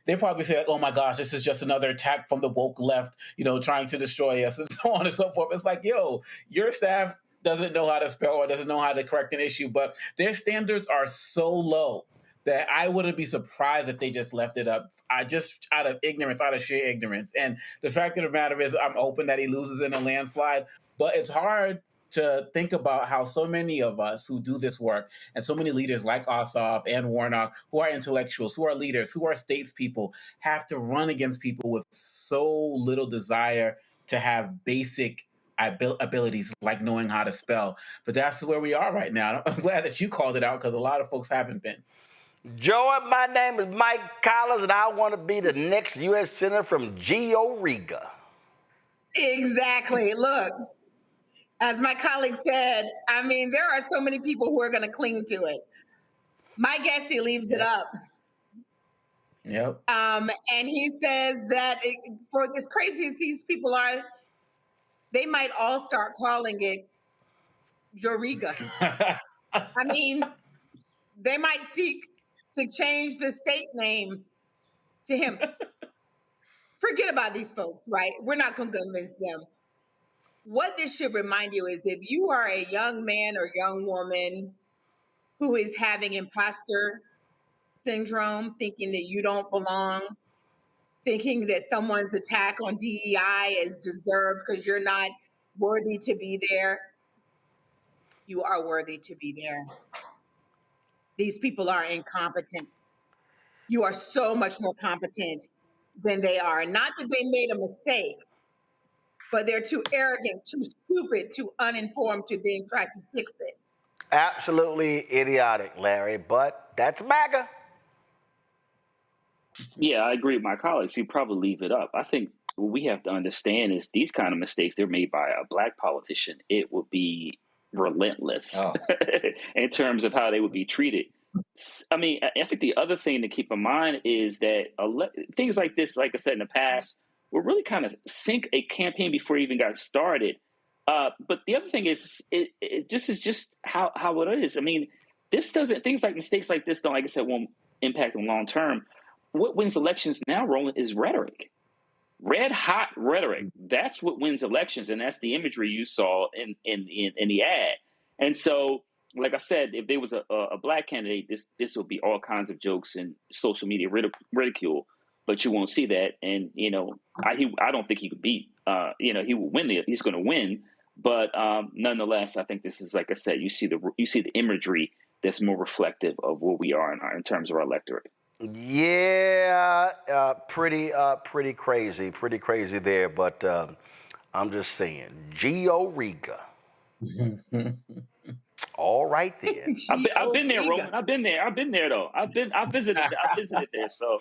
they probably say, like, oh, my gosh, this is just another attack from the woke left, trying to destroy us and so on and so forth. It's like, yo, your staff doesn't know how to spell or doesn't know how to correct an issue, but their standards are so low that I wouldn't be surprised if they just left it up just out of ignorance, out of sheer ignorance. And the fact of the matter is I'm hoping that he loses in a landslide, but it's hard to think about how so many of us who do this work and so many leaders like Ossoff and Warnock, who are intellectuals, who are leaders, who are statespeople, have to run against people with so little desire to have basic abilities like knowing how to spell. But that's where we are right now. I'm glad that you called it out because a lot of folks haven't been. Joey, my name is Mike Collins, and I want to be the next U.S. Senator from Joriga. Exactly. Look, as my colleague said, I mean, there are so many people who are going to cling to it. My guess, he leaves it up. Yep. And he says that for as crazy as these people are, they might all start calling it Joriga. I mean, they might seek to change the state name to him. Forget about these folks, right? We're not going to convince them. What this should remind you is if you are a young man or young woman who is having imposter syndrome, thinking that you don't belong, thinking that someone's attack on DEI is deserved because you're not worthy to be there, you are worthy to be there. These people are incompetent. You are so much more competent than they are. Not that they made a mistake, but they're too arrogant, too stupid, too uninformed to then try to fix it. Absolutely idiotic, Larry, but that's MAGA. Yeah, I agree with my colleagues. He'd probably leave it up. I think what we have to understand is these kind of mistakes, they're made by a black politician. It would be relentless in terms of how they would be treated. I mean, I think the other thing to keep in mind is that things like this, like I said in the past, will really kind of sink a campaign before it even got started. But the other thing is, it just is just how it is. I mean, things like mistakes like this don't, like I said, won't impact them long term. What wins elections now, Roland, is rhetoric. Red hot rhetoric. That's what wins elections, and that's the imagery you saw in the ad. And so, like I said, if there was a black candidate, this would be all kinds of jokes and social media ridicule. But you won't see that, and I don't think he could beat. He will win. He's going to win, but nonetheless, I think this is, like I said, you see the imagery that's more reflective of where we are in terms of our electorate. Yeah, pretty crazy there. But I'm just saying, Joriga. All right then. I've been there, Roman. I've been there though. I visited there. So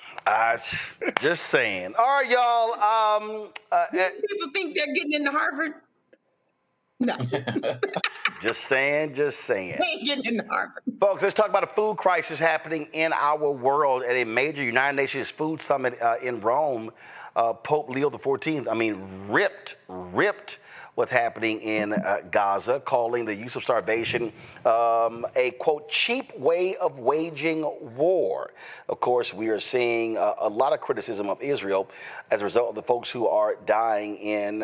just saying. All right, y'all. These people think they're getting into Harvard. No. Just saying. They ain't getting into Harvard. Folks, let's talk about a food crisis happening in our world at a major United Nations food summit in Rome. Pope Leo XIV, ripped what's happening in Gaza, calling the use of starvation a, quote, cheap way of waging war. Of course, we are seeing a lot of criticism of Israel as a result of the folks who are dying in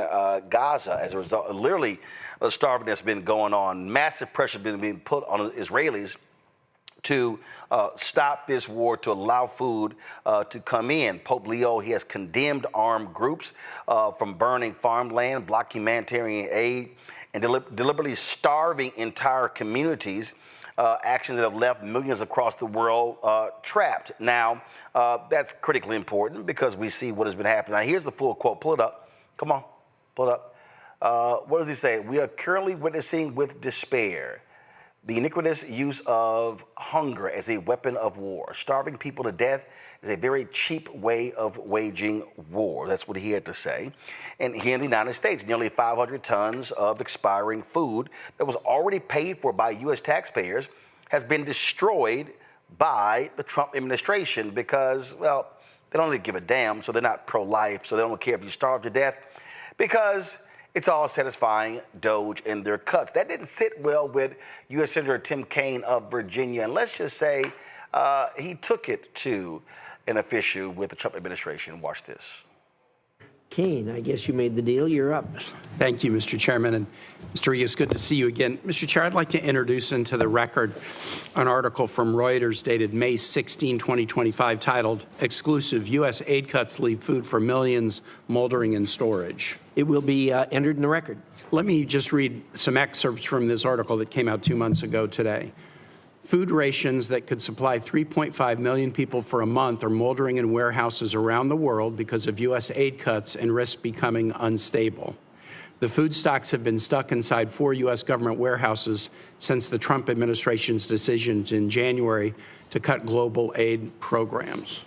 Gaza. As a result, literally, the starving that's been going on, massive pressure being put on Israelis to stop this war, to allow food to come in. Pope Leo, he has condemned armed groups from burning farmland, blocking humanitarian aid, and deliberately starving entire communities, actions that have left millions across the world trapped. Now, that's critically important because we see what has been happening. Now, here's the full quote. Pull it up. Come on, pull it up. What does he say? We are currently witnessing with despair the iniquitous use of hunger as a weapon of war. Starving people to death is a very cheap way of waging war. That's what he had to say. And here in the United States, nearly 500 tons of expiring food that was already paid for by U.S. taxpayers has been destroyed by the Trump administration because, well, they don't really give a damn, so they're not pro-life, so they don't care if you starve to death, because it's all satisfying Doge and their cuts. That didn't sit well with U.S. Senator Tim Kaine of Virginia. And let's just say he took it to an official with the Trump administration. Watch this. Kaine, I guess you made the deal. You're up. Thank you, Mr. Chairman. And Mr. Regas, good to see you again. Mr. Chair, I'd like to introduce into the record an article from Reuters dated May 16, 2025, titled, "Exclusive U.S. Aid Cuts Leave Food for Millions Moldering in Storage." It will be entered in the record. Let me just read some excerpts from this article that came out 2 months ago today. Food rations that could supply 3.5 million people for a month are moldering in warehouses around the world because of U.S. aid cuts and risk becoming unstable. The food stocks have been stuck inside 4 U.S. government warehouses since the Trump administration's decision in January to cut global aid programs.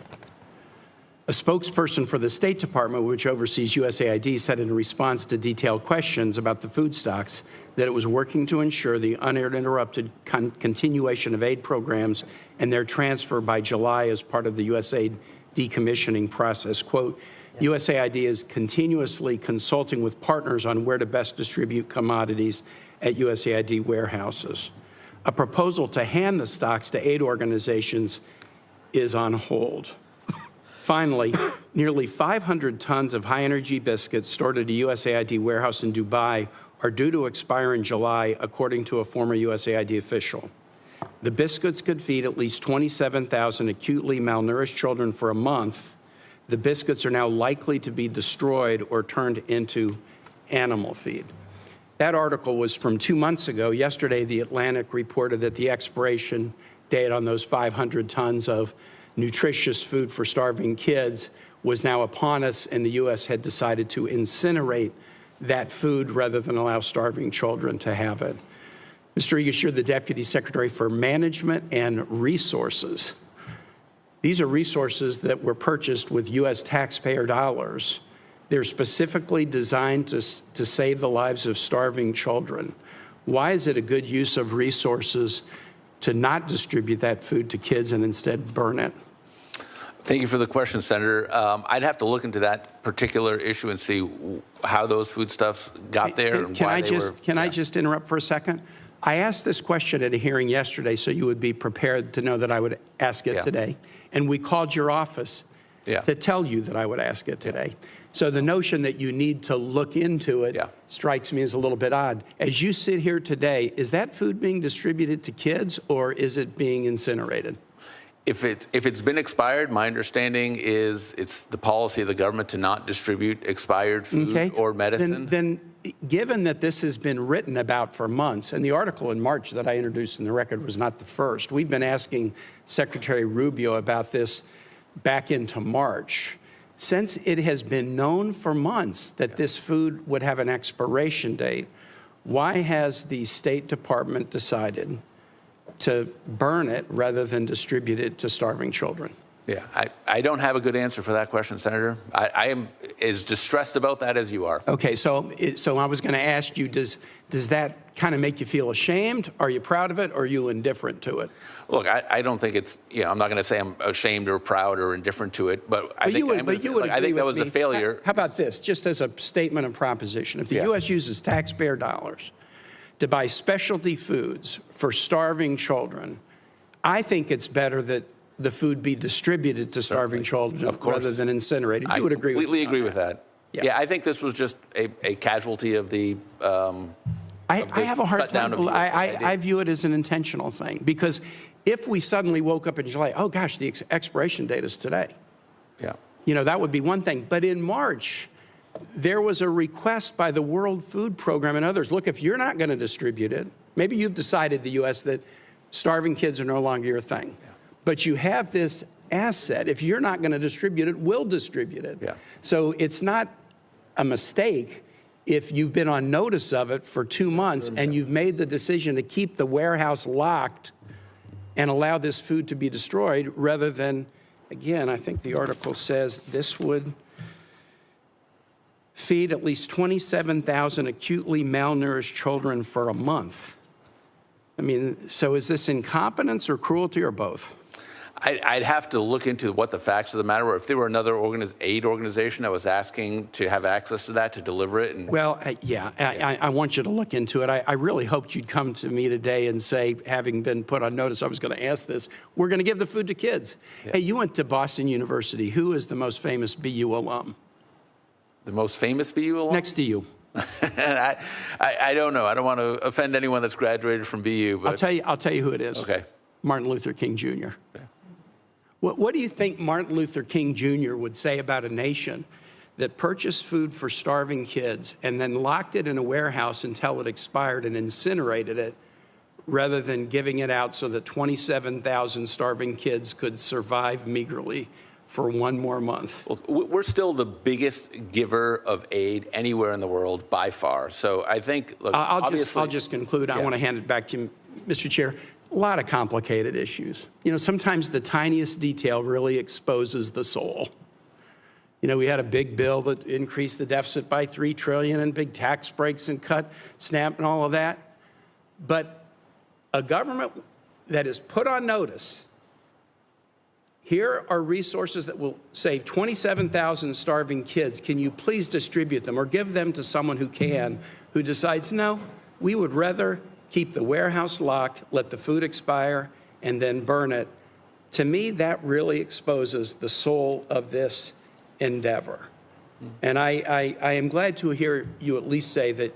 A spokesperson for the State Department, which oversees USAID, said in response to detailed questions about the food stocks that it was working to ensure the uninterrupted continuation of aid programs and their transfer by July as part of the USAID decommissioning process. Quote, USAID is continuously consulting with partners on where to best distribute commodities at USAID warehouses. A proposal to hand the stocks to aid organizations is on hold. Finally, nearly 500 tons of high-energy biscuits stored at a USAID warehouse in Dubai are due to expire in July, according to a former USAID official. The biscuits could feed at least 27,000 acutely malnourished children for a month. The biscuits are now likely to be destroyed or turned into animal feed. That article was from 2 months ago. Yesterday, The Atlantic reported that the expiration date on those 500 tons of nutritious food for starving kids was now upon us, and the U.S. had decided to incinerate that food rather than allow starving children to have it. Mr. Regas, you're the Deputy Secretary for Management and Resources. These are resources that were purchased with U.S. taxpayer dollars. They're specifically designed to save the lives of starving children. Why is it a good use of resources to not distribute that food to kids and instead burn it? Thank you for the question, Senator. I'd have to look into that particular issue and see how those foodstuffs got there and why they were. Can I just interrupt for a second? I asked this question at a hearing yesterday so you would be prepared to know that I would ask it today. And we called your office to tell you that I would ask it today. So the notion that you need to look into it strikes me as a little bit odd. As you sit here today, is that food being distributed to kids or is it being incinerated? If it's been expired, my understanding is it's the policy of the government to not distribute expired food or medicine. Then given that this has been written about for months, and the article in March that I introduced in the record was not the first, we've been asking Secretary Rubio about this back into March. Since it has been known for months that this food would have an expiration date, Why has the State Department decided to burn it rather than distribute it to starving children? Yeah, I don't have a good answer for that question, Senator. I am as distressed about that as you are. Okay, so I was going to ask you, does that kind of make you feel ashamed? Are you proud of it, or are you indifferent to it? Look, I don't think it's, I'm not going to say I'm ashamed or proud or indifferent to it, but I think that was a failure. How about this, just as a statement of proposition? If the U.S. uses taxpayer dollars to buy specialty foods for starving children, I think it's better that the food be distributed to starving children rather than incinerated. You would agree with that? I completely agree with that. Yeah, I think this was just a casualty of the I have a hard time. I view it as an intentional thing, because if we suddenly woke up in July, oh gosh, the expiration date is today. Yeah. That would be one thing. But in March, there was a request by the World Food Program and others, look, if you're not going to distribute it, maybe you've decided, the U.S., that starving kids are no longer your thing. Yeah. But you have this asset. If you're not going to distribute it, we'll distribute it. Yeah. So it's not a mistake if you've been on notice of it for 2 months and you've made the decision to keep the warehouse locked and allow this food to be destroyed, rather than, again, I think the article says this would feed at least 27,000 acutely malnourished children for a month. I mean, so is this incompetence or cruelty or both? I'd have to look into what the facts of the matter were. If there were another aid organization that was asking to have access to that, to deliver it. Well, I want you to look into it. I really hoped you'd come to me today and say, having been put on notice, I was going to ask this. We're going to give the food to kids. Yeah. Hey, you went to Boston University. Who is the most famous BU alum? The most famous BU alum? Next to you. I don't know. I don't want to offend anyone that's graduated from BU. But I'll tell you who it is. Okay. Martin Luther King Jr. Okay. What do you think Martin Luther King Jr. would say about a nation that purchased food for starving kids and then locked it in a warehouse until it expired and incinerated it, rather than giving it out so that 27,000 starving kids could survive meagerly for 1 more month? Well, we're still the biggest giver of aid anywhere in the world by far. So I think, look, I'll just conclude. Yeah. I want to hand it back to you, Mr. Chair. A lot of complicated issues. Sometimes the tiniest detail really exposes the soul. We had a big bill that increased the deficit by $3 trillion and big tax breaks and cut SNAP and all of that. But a government that is put on notice, here are resources that will save 27,000 starving kids. Can you please distribute them or give them to someone who can, who decides, no, we would rather keep the warehouse locked, let the food expire, and then burn it. To me, that really exposes the soul of this endeavor. And I am glad to hear you at least say that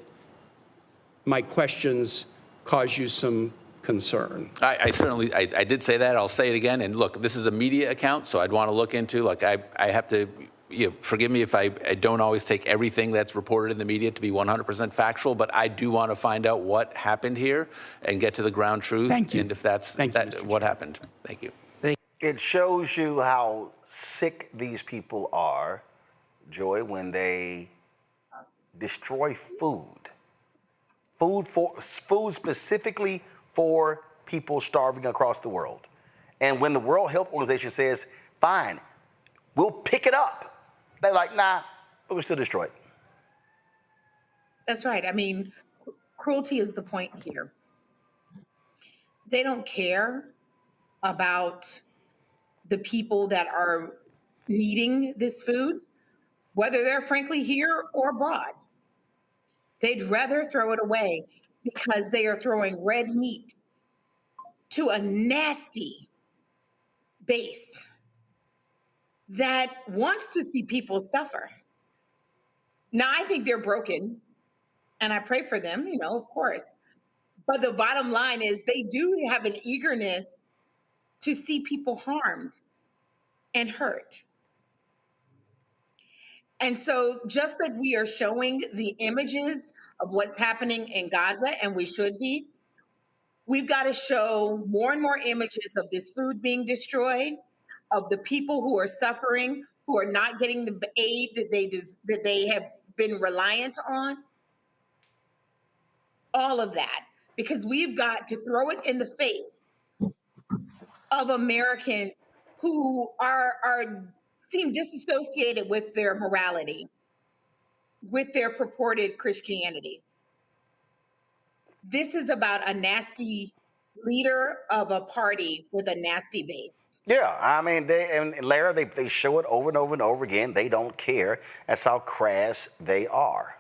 my questions cause you some concern. I certainly did say that. I'll say it again. And look, this is a media account, so I'd want to look into, like, I have to, forgive me if I don't always take everything that's reported in the media to be 100% factual, but I do want to find out what happened here and get to the ground truth. Thank you. And if that's what happened. Thank you. It shows you how sick these people are, Joy, when they destroy food specifically for people starving across the world. And when the World Health Organization says, fine, we'll pick it up, they're like, nah, but we'll still destroy it. That's right. I mean, cruelty is the point here. They don't care about the people that are needing this food, whether they're frankly here or abroad. They'd rather throw it away because they are throwing red meat to a nasty base that wants to see people suffer. Now, I think they're broken, and I pray for them, of course. But the bottom line is they do have an eagerness to see people harmed and hurt. And so just like we are showing the images of what's happening in Gaza, and we should be, we've got to show more and more images of this food being destroyed, of the people who are suffering, who are not getting the aid that they have been reliant on. all of that, because we've got to throw it in the face of Americans who seem disassociated with their morality, with their purported Christianity. This is about a nasty leader of a party with a nasty base. Yeah, I mean, Larry, they show it over and over and over again. They don't care. That's how crass they are.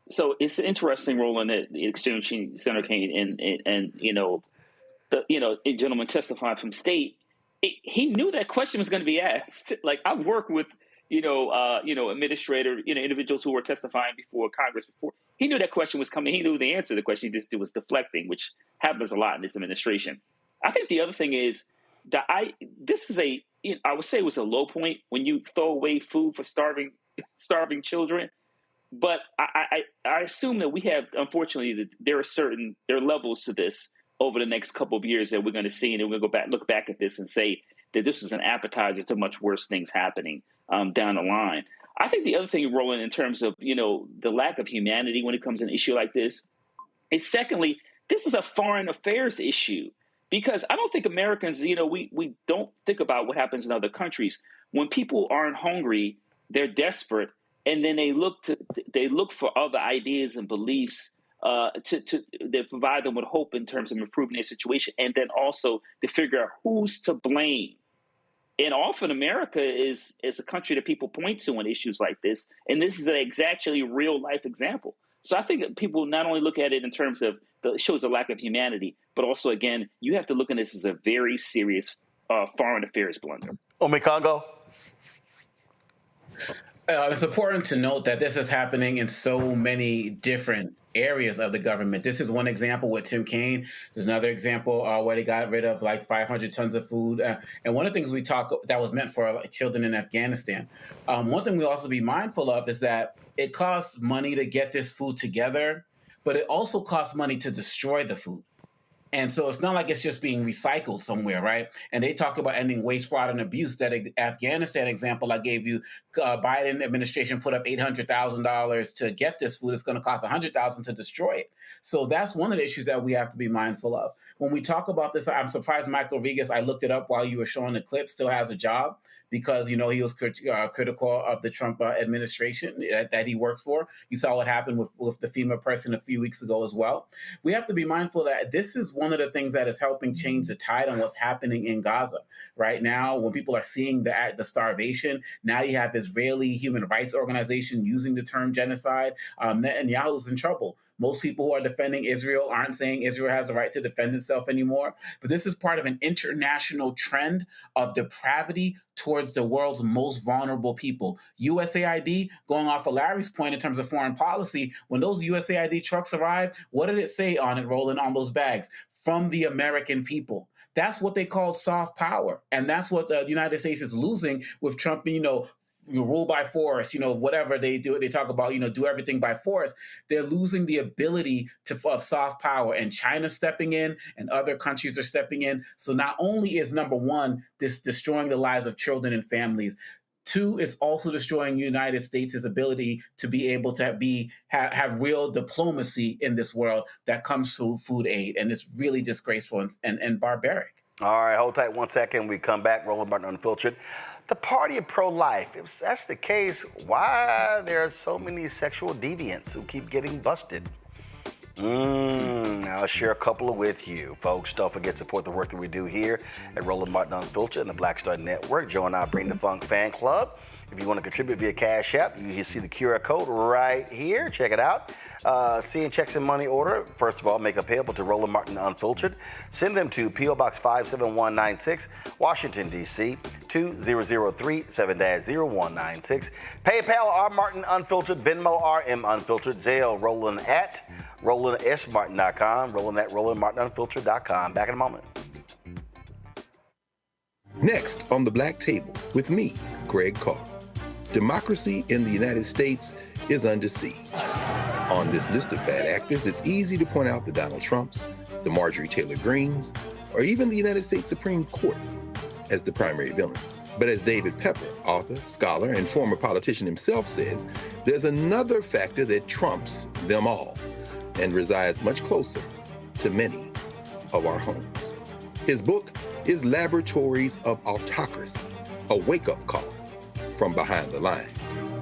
So it's interesting, Roland, that the exchange between Senator Kaine and a gentleman testified from state. He knew that question was going to be asked. Like, I've worked with administrator, individuals who were testifying before Congress before. He knew that question was coming. He knew the answer to the question. He just was deflecting, which happens a lot in this administration. I think the other thing is that I would say it was a low point when you throw away food for starving children. But I assume that we have, unfortunately, there are levels to this over the next couple of years that we're going to see, and then we're going to look back at this and say that this is an appetizer to much worse things happening down the line. I think the other thing, Roland, in terms of the lack of humanity when it comes to an issue like this, is secondly, this is a foreign affairs issue, because I don't think Americans, we don't think about what happens in other countries. When people aren't hungry, they're desperate. And then they look for other ideas and beliefs to provide them with hope in terms of improving their situation, and then also to figure out who's to blame. And often America is a country that people point to on issues like this, and this is an exactly real life example. So I think that people not only look at it in terms of it shows a lack of humanity, but also, again, you have to look at this as a very serious foreign affairs blunder. Congo. It's important to note that this is happening in so many different areas of the government. This is one example with Tim Kaine. There's another example where they got rid of like 500 tons of food. And one of the things we talk that was meant for children in Afghanistan. One thing we also be mindful of is that it costs money to get this food together, but it also costs money to destroy the food. And so it's not like it's just being recycled somewhere, right? And they talk about ending waste, fraud, and abuse. That Afghanistan example I gave you, Biden administration put up $800,000 to get this food. It's going to cost $100,000 to destroy it. So that's one of the issues that we have to be mindful of. When we talk about this, I'm surprised Michael Rodriguez, I looked it up while you were showing the clip, still has a job, because, he was critical of the Trump administration that he works for. You saw what happened with the FEMA person a few weeks ago as well. We have to be mindful that this is one of the things that is helping change the tide on what's happening in Gaza. Right now, when people are seeing the starvation, now you have Israeli human rights organization using the term genocide. Netanyahu's in trouble. Most people who are defending Israel aren't saying Israel has the right to defend itself anymore. But this is part of an international trend of depravity towards the world's most vulnerable people. USAID, going off of Larry's point in terms of foreign policy, when those USAID trucks arrived, what did it say on it, Roland, on those bags? From the American people. That's what they called soft power. And that's what the United States is losing with Trump, rule by force, whatever they do, they talk about, do everything by force. They're losing the ability of soft power, and China stepping in and other countries are stepping in. So not only is number one, this destroying the lives of children and families, two, it's also destroying the United States' ability to be able to have real diplomacy in this world that comes through food aid. And it's really disgraceful and barbaric. All right, hold tight 1 second. We come back. Roland Martin Unfiltered. The party of pro-life. If that's the case, why there are so many sexual deviants who keep getting busted? I'll share a couple with you, folks. Don't forget to support the work that we do here at Roland Martin Unfiltered and the Black Star Network. Join our Bring the Funk fan club. If you want to contribute via Cash App, you see the QR code right here. Check it out. See and check some money order. First of all, make a payable to Roland Martin Unfiltered. Send them to P.O. Box 57196, Washington, D.C. 2003 7-0196. PayPal R Martin Unfiltered, Venmo RM Unfiltered, Zelle Roland at RolandSMartin.com, Roland at RolandMartinUnfiltered.com. Back in a moment. Next on the Black Table with me, Greg Carr. Democracy in the United States is under siege. On this list of bad actors, it's easy to point out the Donald Trumps, the Marjorie Taylor Greens, or even the United States Supreme Court as the primary villains. But as David Pepper, author, scholar, and former politician himself says, there's another factor that trumps them all and resides much closer to many of our homes. His book is Laboratories of Autocracy, a wake-up call from behind the lines.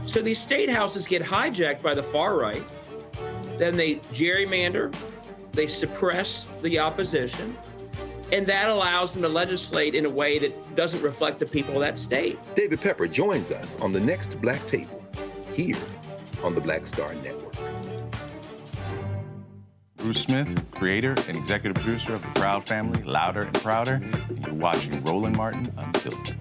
So these state houses get hijacked by the far right, then they gerrymander, they suppress the opposition, and that allows them to legislate in a way that doesn't reflect the people of that state. David Pepper joins us on the next Black Table, here on the Black Star Network. Bruce Smith, creator and executive producer of The Proud Family, Louder and Prouder, and you're watching Roland Martin Unfiltered.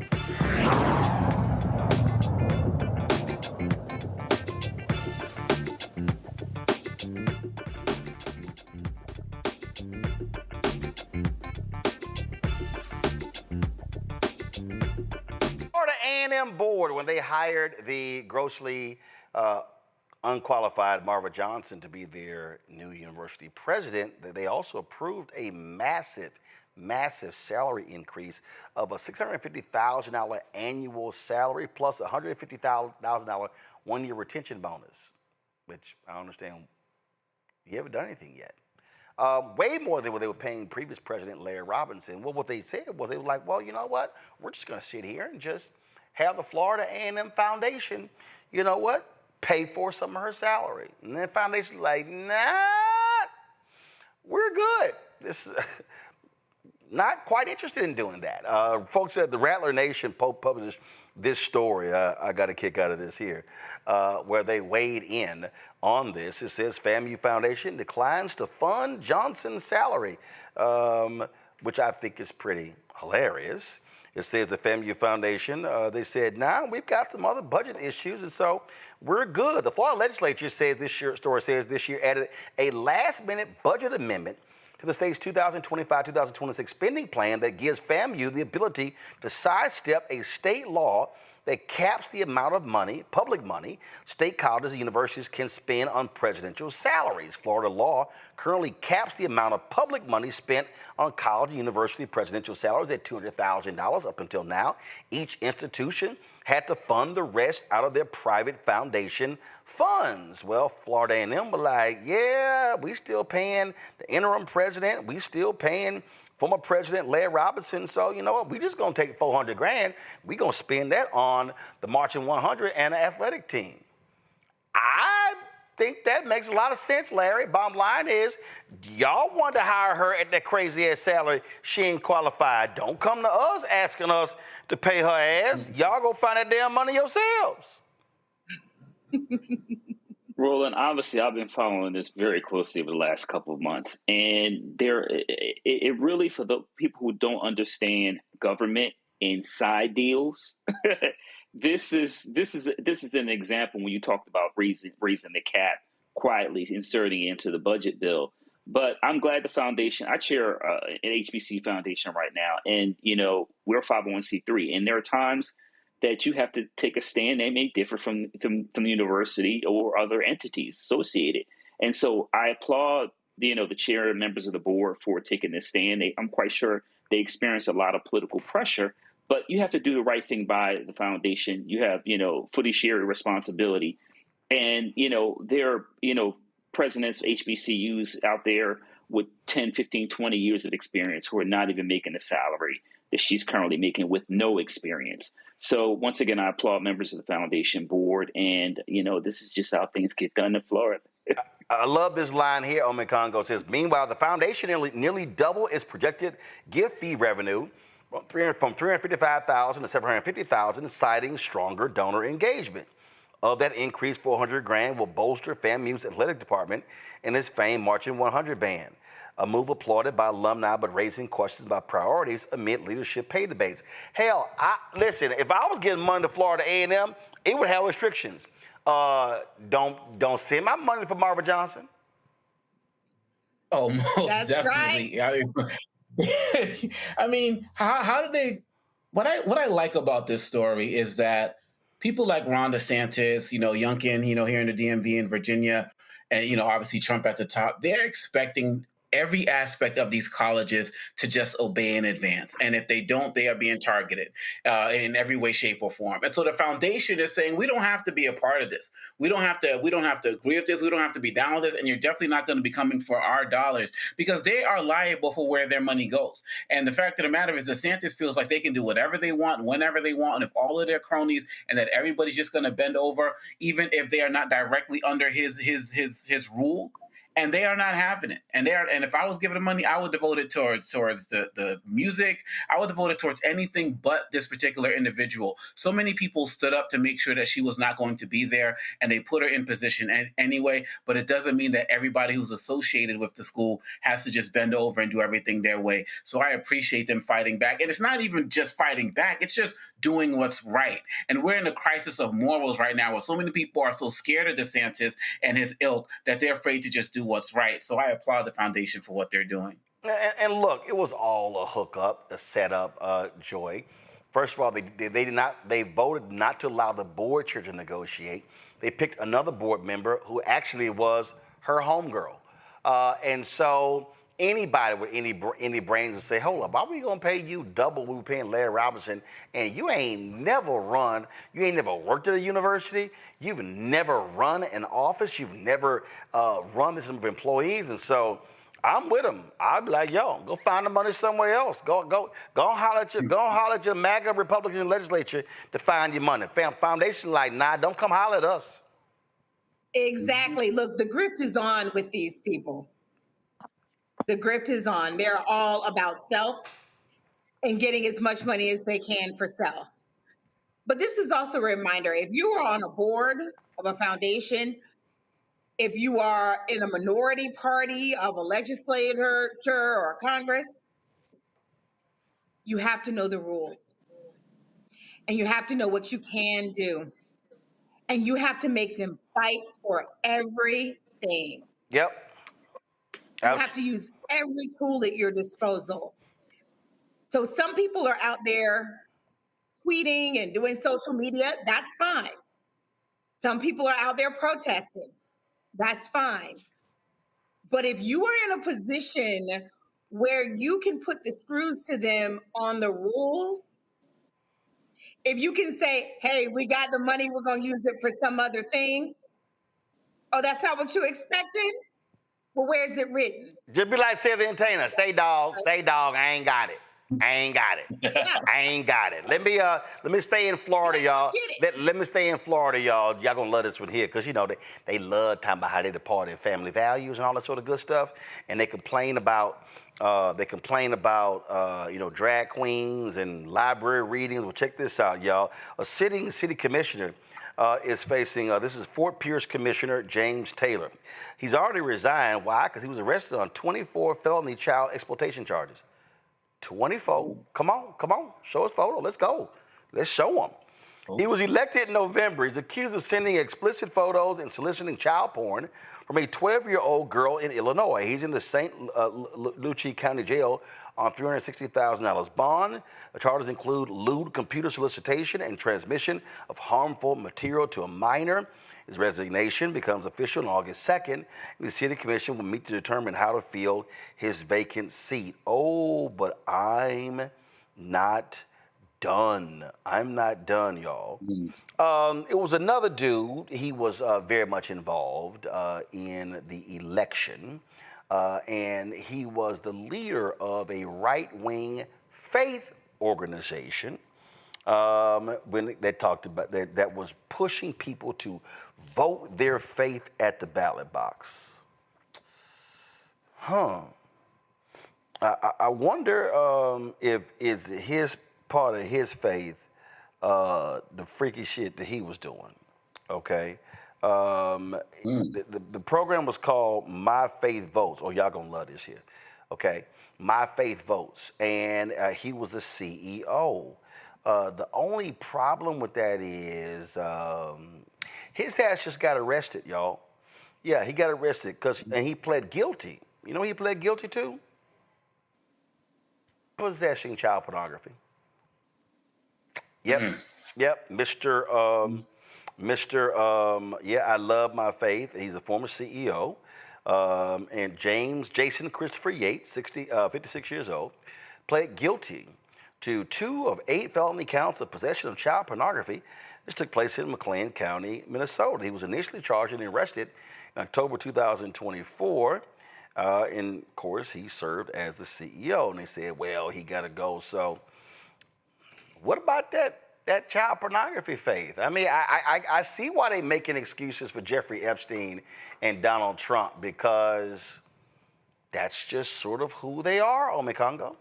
Florida A&M board, when they hired the grossly unqualified Marva Johnson to be their new university president, they also approved a massive salary increase of a $650,000 annual salary plus a $150,000 one-year retention bonus, which I don't understand. You haven't done anything yet. Way more than what they were paying previous president Larry Robinson. Well, what they said was they were like, well, you know what? We're just going to sit here and just have the Florida A&M Foundation, you know what, pay for some of her salary. And then Foundation's like, nah, we're good. This is not quite interested in doing that. Folks at the Rattler Nation published this story. I got a kick out of this here, where they weighed in on this. It says FAMU Foundation declines to fund Johnson's salary, which I think is pretty hilarious. It says the FAMU Foundation, they said, nah, we've got some other budget issues, and so we're good. The Florida legislature says this year added a last-minute budget amendment to the state's 2025-2026 spending plan that gives FAMU the ability to sidestep a state law that caps the amount of money, public money, state colleges and universities can spend on presidential salaries. Florida law currently caps the amount of public money spent on college and university presidential salaries at $200,000 up until now. Each institution had to fund the rest out of their private foundation funds. Well, Florida A&M were like, yeah, we still paying the interim president, we still paying former President Larry Robinson, so you know what? We just gonna take $400,000. We gonna spend that on the Marching 100 and the athletic team. I think that makes a lot of sense, Larry. Bottom line is, y'all want to hire her at that crazy ass salary. She ain't qualified. Don't come to us asking us to pay her ass. Y'all go find that damn money yourselves. Roland, obviously, I've been following this very closely over the last couple of months, and it really, for the people who don't understand government inside deals, this is an example when you talked about raising the cap quietly, inserting it into the budget bill. But I'm glad the foundation. I chair an HBC foundation right now, and you know we're a 501c3, and there are times that you have to take a stand that may differ from the university or other entities associated. And so I applaud the chair and members of the board for taking this stand. I'm quite sure they experience a lot of political pressure, but you have to do the right thing by the foundation. You have, fiduciary responsibility. And, there are, presidents, HBCUs out there with 10, 15, 20 years of experience who are not even making the salary that she's currently making with no experience. So once again, I applaud members of the foundation board, and this is just how things get done in Florida. I love this line here. Omen Congo says, meanwhile, the foundation nearly doubled its projected gift fee revenue from $355,000 to $750,000, citing stronger donor engagement. Of that increase, $400,000 will bolster FAMU's athletic department and its famed Marching 100 band. A move applauded by alumni, but raising questions about priorities amid leadership pay debates. Hell, listen, if I was getting money to Florida A&M, it would have restrictions. Don't send my money for Marva Johnson. Oh, most That's definitely. right. I mean, how did they? What I like about this story is that people like Ron DeSantis, Youngkin, here in the DMV in Virginia, and obviously Trump at the top, they're expecting every aspect of these colleges to just obey in advance. And if they don't, they are being targeted in every way, shape, or form. And so the foundation is saying we don't have to be a part of this. We don't have to agree with this. We don't have to be down with this. And you're definitely not going to be coming for our dollars, because they are liable for where their money goes. And the fact of the matter is DeSantis feels like they can do whatever they want, whenever they want, and if all of their cronies, and that everybody's just going to bend over, even if they are not directly under his rule. And they are not having it. And if I was given the money, I would devote it towards the music. I would devote it towards anything but this particular individual. So many people stood up to make sure that she was not going to be there, and they put her in position anyway. But it doesn't mean that everybody who's associated with the school has to just bend over and do everything their way. So I appreciate them fighting back. And it's not even just fighting back. It's just doing what's right. And we're in a crisis of morals right now, where so many people are so scared of DeSantis and his ilk that they're afraid to just do what's right. So I applaud the foundation for what they're doing. And look, it was all a hookup, a setup, Joy. First of all, they voted not to allow the board chair to negotiate. They picked another board member who actually was her homegirl. And so anybody with any brains would say, hold up, why are we going to pay you double what we were paying Larry Robinson? And you ain't never worked at a university. You've never run an office. You've never run this with employees. And so I'm with them. I'd be like, yo, go find the money somewhere else. Go holler at your MAGA Republican legislature to find your money. Foundation like, nah, don't come holler at us. Exactly. Look, the grift is on with these people. The grift is on. They're all about self and getting as much money as they can for self. But this is also a reminder, if you are on a board of a foundation, if you are in a minority party of a legislature or Congress, you have to know the rules. And you have to know what you can do. And you have to make them fight for everything. Yep. You have to use every tool at your disposal. So some people are out there tweeting and doing social media. That's fine. Some people are out there protesting. That's fine. But if you are in a position where you can put the screws to them on the rules, if you can say, hey, we got the money, we're going to use it for some other thing. Oh, that's not what you expected? Well, where's it written? Just be like Seth the Entertainer. Say dog, I ain't got it. I ain't got it. Let me stay in Florida, y'all. Let me stay in Florida, y'all. Y'all gonna love this one here, because you know they love talking about how they depart their family values and all that sort of good stuff. And they complain about drag queens and library readings. Well, check this out, y'all. A sitting city commissioner is facing, this is Fort Pierce Commissioner James Taylor. He's already resigned. Why? Because he was arrested on 24 felony child exploitation charges. 24. Come on. Show us photo. Let's go. Let's show him. He was elected in November. He's accused of sending explicit photos and soliciting child porn from a 12-year-old girl in Illinois. He's in the St. Lucie County Jail on $360,000 bond. The charges include lewd computer solicitation and transmission of harmful material to a minor. His resignation becomes official on August 2nd. The city commission will meet to determine how to fill his vacant seat. Oh, but I'm not done. I'm not done, y'all. It was another dude. He was very much involved in the election, and he was the leader of a right-wing faith organization when they talked about that was pushing people to vote their faith at the ballot box. I wonder if is his part of his faith the freaky shit that he was doing. Okay. The program was called My Faith Votes. Oh, y'all gonna love this here. Okay. My Faith Votes. And he was the CEO. The only problem with that is his ass just got arrested, y'all. Yeah, he got arrested and he pled guilty. You know what he pled guilty to? Possessing child pornography. Yep. Mr. I Love My Faith. He's a former CEO. And Jason Christopher Yates, 56 years old, pled guilty to 2 of 8 felony counts of possession of child pornography. This took place in McLean County, Minnesota. He was initially charged and arrested in October 2024. And of course, he served as the CEO. And they said, well, he got to go. So what about that child pornography faith? I mean, I see why they're making excuses for Jeffrey Epstein and Donald Trump, because that's just sort of who they are, Omekongo.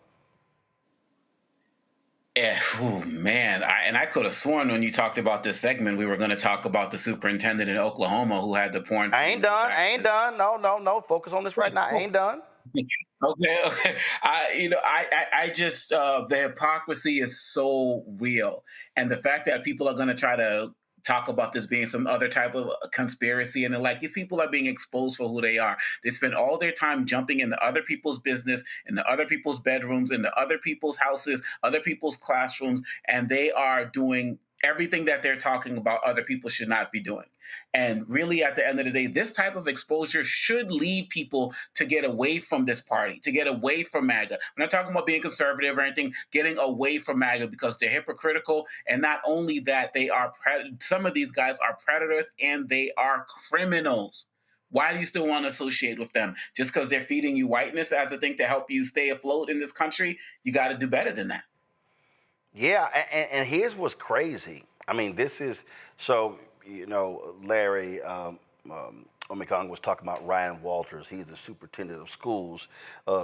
Yeah, oh man, I could have sworn when you talked about this segment, we were going to talk about the superintendent in Oklahoma who had the porn. I ain't done. No. Focus on this right now. I ain't done. Okay. I just the hypocrisy is so real, and the fact that people are going to try to talk about this being some other type of conspiracy, and these people are being exposed for who they are. They spend all their time jumping into other people's business, into other people's bedrooms, into other people's houses, other people's classrooms, and they are doing everything that they're talking about other people should not be doing. And really, at the end of the day, this type of exposure should lead people to get away from this party, to get away from MAGA. We're not talking about being conservative or anything, getting away from MAGA, because they're hypocritical. And not only that, some of these guys are predators and they are criminals. Why do you still want to associate with them? Just because they're feeding you whiteness as a thing to help you stay afloat in this country? You got to do better than that. Yeah, and here's what's crazy. I mean, this is, so, Larry Omekongo was talking about Ryan Walters. He's the superintendent of schools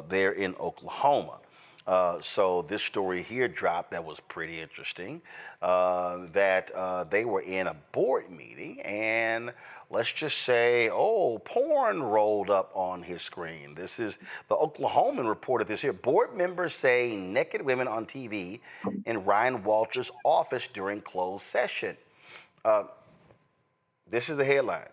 there in Oklahoma. So this story here dropped that was pretty interesting, that they were in a board meeting, and let's just say, porn rolled up on his screen. This is, the Oklahoman reported this here. Board members say naked women on TV in Ryan Walters' office during closed session. This is the headline.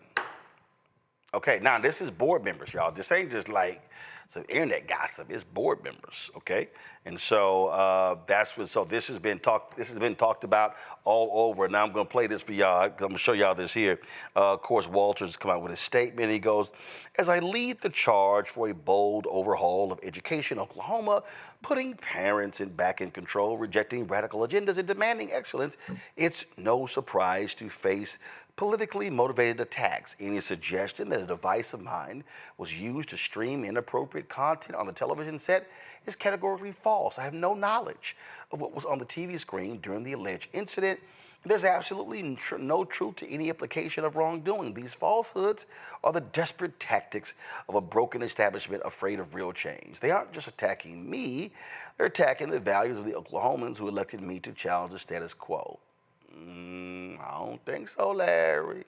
Okay, now this is board members, y'all. This ain't just like some internet gossip. It's board members, okay? And so this has been talked about all over. Now I'm going to play this for y'all. I'm going to show y'all this here. Of course, Walters has come out with a statement. He goes, "As I lead the charge for a bold overhaul of education in Oklahoma, putting parents back in control, rejecting radical agendas, and demanding excellence, it's no surprise to face politically motivated attacks. Any suggestion that a device of mine was used to stream inappropriate content on the television set is categorically false. I have no knowledge of what was on the TV screen during the alleged incident. There's absolutely no truth to any implication of wrongdoing. These falsehoods are the desperate tactics of a broken establishment afraid of real change. They aren't just attacking me, they're attacking the values of the Oklahomans who elected me to challenge the status quo." I don't think so, Larry.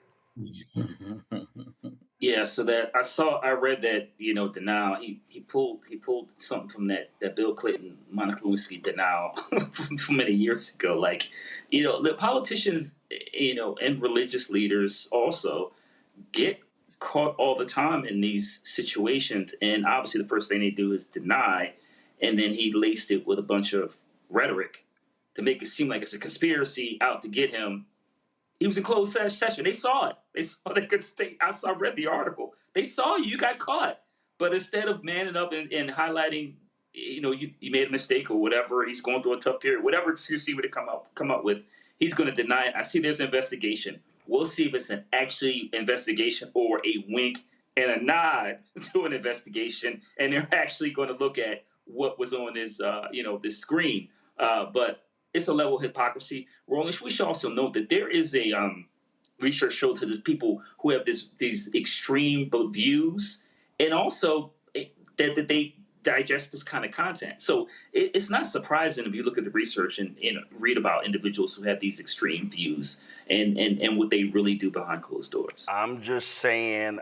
Yeah, so that I read that, denial. He pulled something from that Bill Clinton Monica Lewinsky denial from many years ago. Like, the politicians, and religious leaders also get caught all the time in these situations, and obviously the first thing they do is deny, and then he laced it with a bunch of rhetoric to make it seem like it's a conspiracy out to get him. He was in closed session. They saw it. They could stay. I read the article. They saw you got caught. But instead of manning up and highlighting, you made a mistake or whatever, he's going through a tough period, whatever excuse he would come up with, he's going to deny it. I see there's an investigation. We'll see if it's an actually investigation or a wink and a nod to an investigation, and they're actually going to look at what was on this, this screen. But it's a level of hypocrisy. We should also note that there is a research showed to the people who have these extreme views, and also that they digest this kind of content. So it's not surprising if you look at the research and read about individuals who have these extreme views and what they really do behind closed doors. I'm just saying.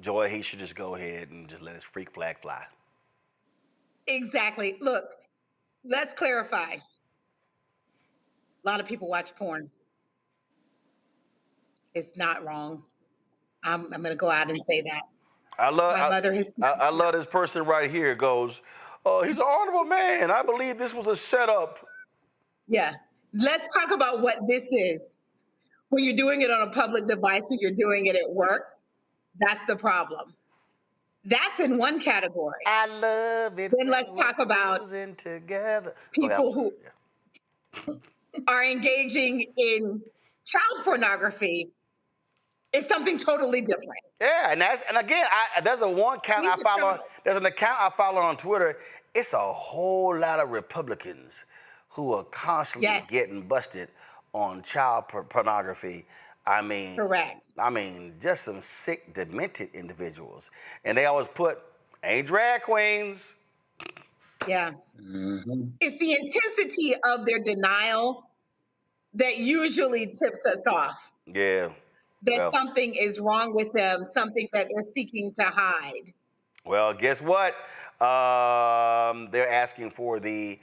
Joy, he should just go ahead and just let his freak flag fly. Exactly. Look, let's clarify. A lot of people watch porn. It's not wrong. I'm going to go out and say that. I love this person right here goes, he's an honorable man. I believe this was a setup. Yeah. Let's talk about what this is. When you're doing it on a public device and you're doing it at work, that's the problem. That's in one category. I love it. Then let's talk about together. people who are engaging in child pornography. Is something totally different. Yeah, and again, there's an account I follow on Twitter. It's a whole lot of Republicans who are constantly getting busted on child pornography. I mean, correct. I mean, just some sick, demented individuals, and they always put ain't drag queens. Yeah, it's the intensity of their denial that usually tips us off. Yeah. That something is wrong with them, something that they're seeking to hide. Well, guess what? They're asking for the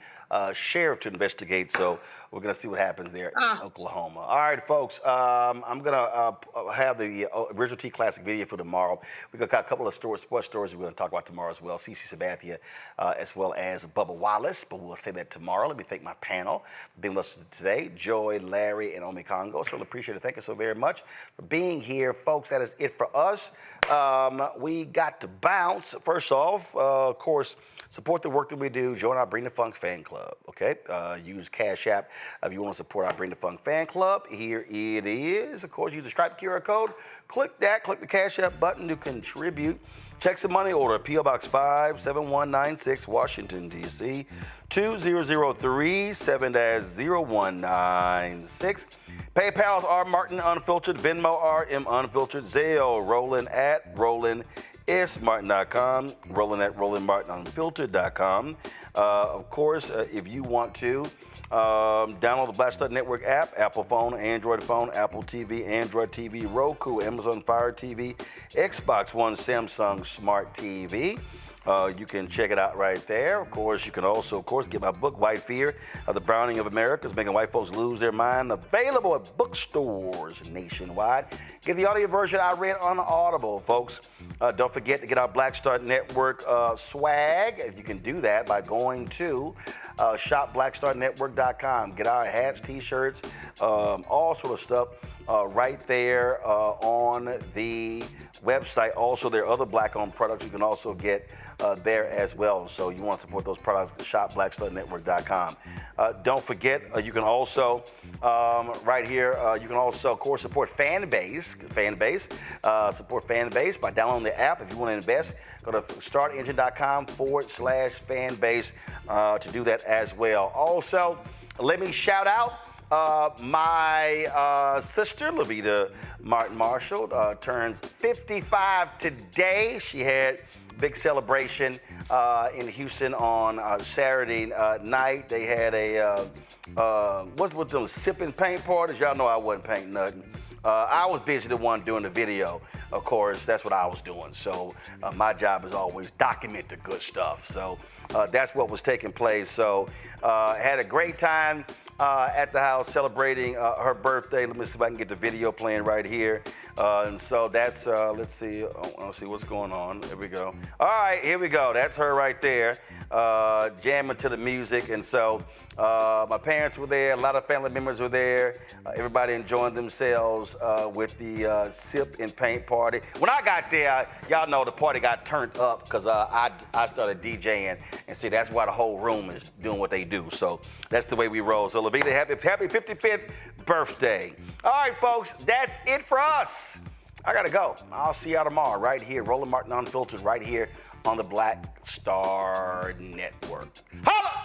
sheriff to investigate, so we're going to see what happens there in Oklahoma. All right, folks, I'm going to have the Original T Classic video for tomorrow. We've got a couple of sports stories we're going to talk about tomorrow as well. CeCe Sabathia, as well as Bubba Wallace, but we'll say that tomorrow. Let me thank my panel for being listening today, Joy, Larry, and Omi Congo. Certainly appreciate it. Thank you so very much for being here, folks. That is it for us. We got to bounce. First off, of course, support the work that we do. Join our Bring the Funk fan club, okay? Use Cash App if you want to support our Bring the Funk fan club. Here it is. Of course, use the Stripe QR code. Click that. Click the Cash App button to contribute. Check some money order, P.O. Box 57196, Washington, D.C. 2003 7-0196. PayPal's R. Martin Unfiltered, Venmo RM Unfiltered, Zelle Roland at RolandSMartin.com, Roland at RolandMartinUnfiltered.com. Of course, if you want to, download the Black Star Network app, Apple phone, Android phone, Apple TV, Android TV, Roku, Amazon Fire TV, Xbox One, Samsung Smart TV. You can check it out right there. Of course, you can also, get my book, White Fear, The Browning of America, Making White Folks Lose Their Mind, available at bookstores nationwide. Get the audio version I read on Audible, folks. Don't forget to get our Black Star Network swag. If you can do that by going to shopblackstarnetwork.com. Get our hats, T-shirts, all sort of stuff right there on the website. Also, there are other Black-owned products you can also get there as well. So you want to support those products, shopblackstarnetwork.com. Don't forget, you can also, right here, you can also, of course, support Fanbase. Support Fanbase by downloading the app. If you want to invest, go to startengine.com/Fanbase to do that as well. Also, let me shout out my sister, Levita Martin Marshall, turns 55 today. She had a big celebration in Houston on Saturday night. They had a, what's with them sipping paint parties? Y'all know I wasn't painting nothing. I was busy the one doing the video. Of course, that's what I was doing. So my job is always document the good stuff. So that's what was taking place. So had a great time at the house celebrating her birthday. Let me see if I can get the video playing right here. And so that's, let's see what's going on. There we go. All right, here we go. That's her right there, jamming to the music. And so my parents were there. A lot of family members were there. Everybody enjoying themselves with the sip and paint party. When I got there, y'all know the party got turned up because I started DJing. And see, that's why the whole room is doing what they do. So that's the way we roll. So Levita, happy 55th birthday. All right, folks, that's it for us. I got to go. I'll see y'all tomorrow right here, Roland Martin Unfiltered, right here on the Black Star Network. Holla!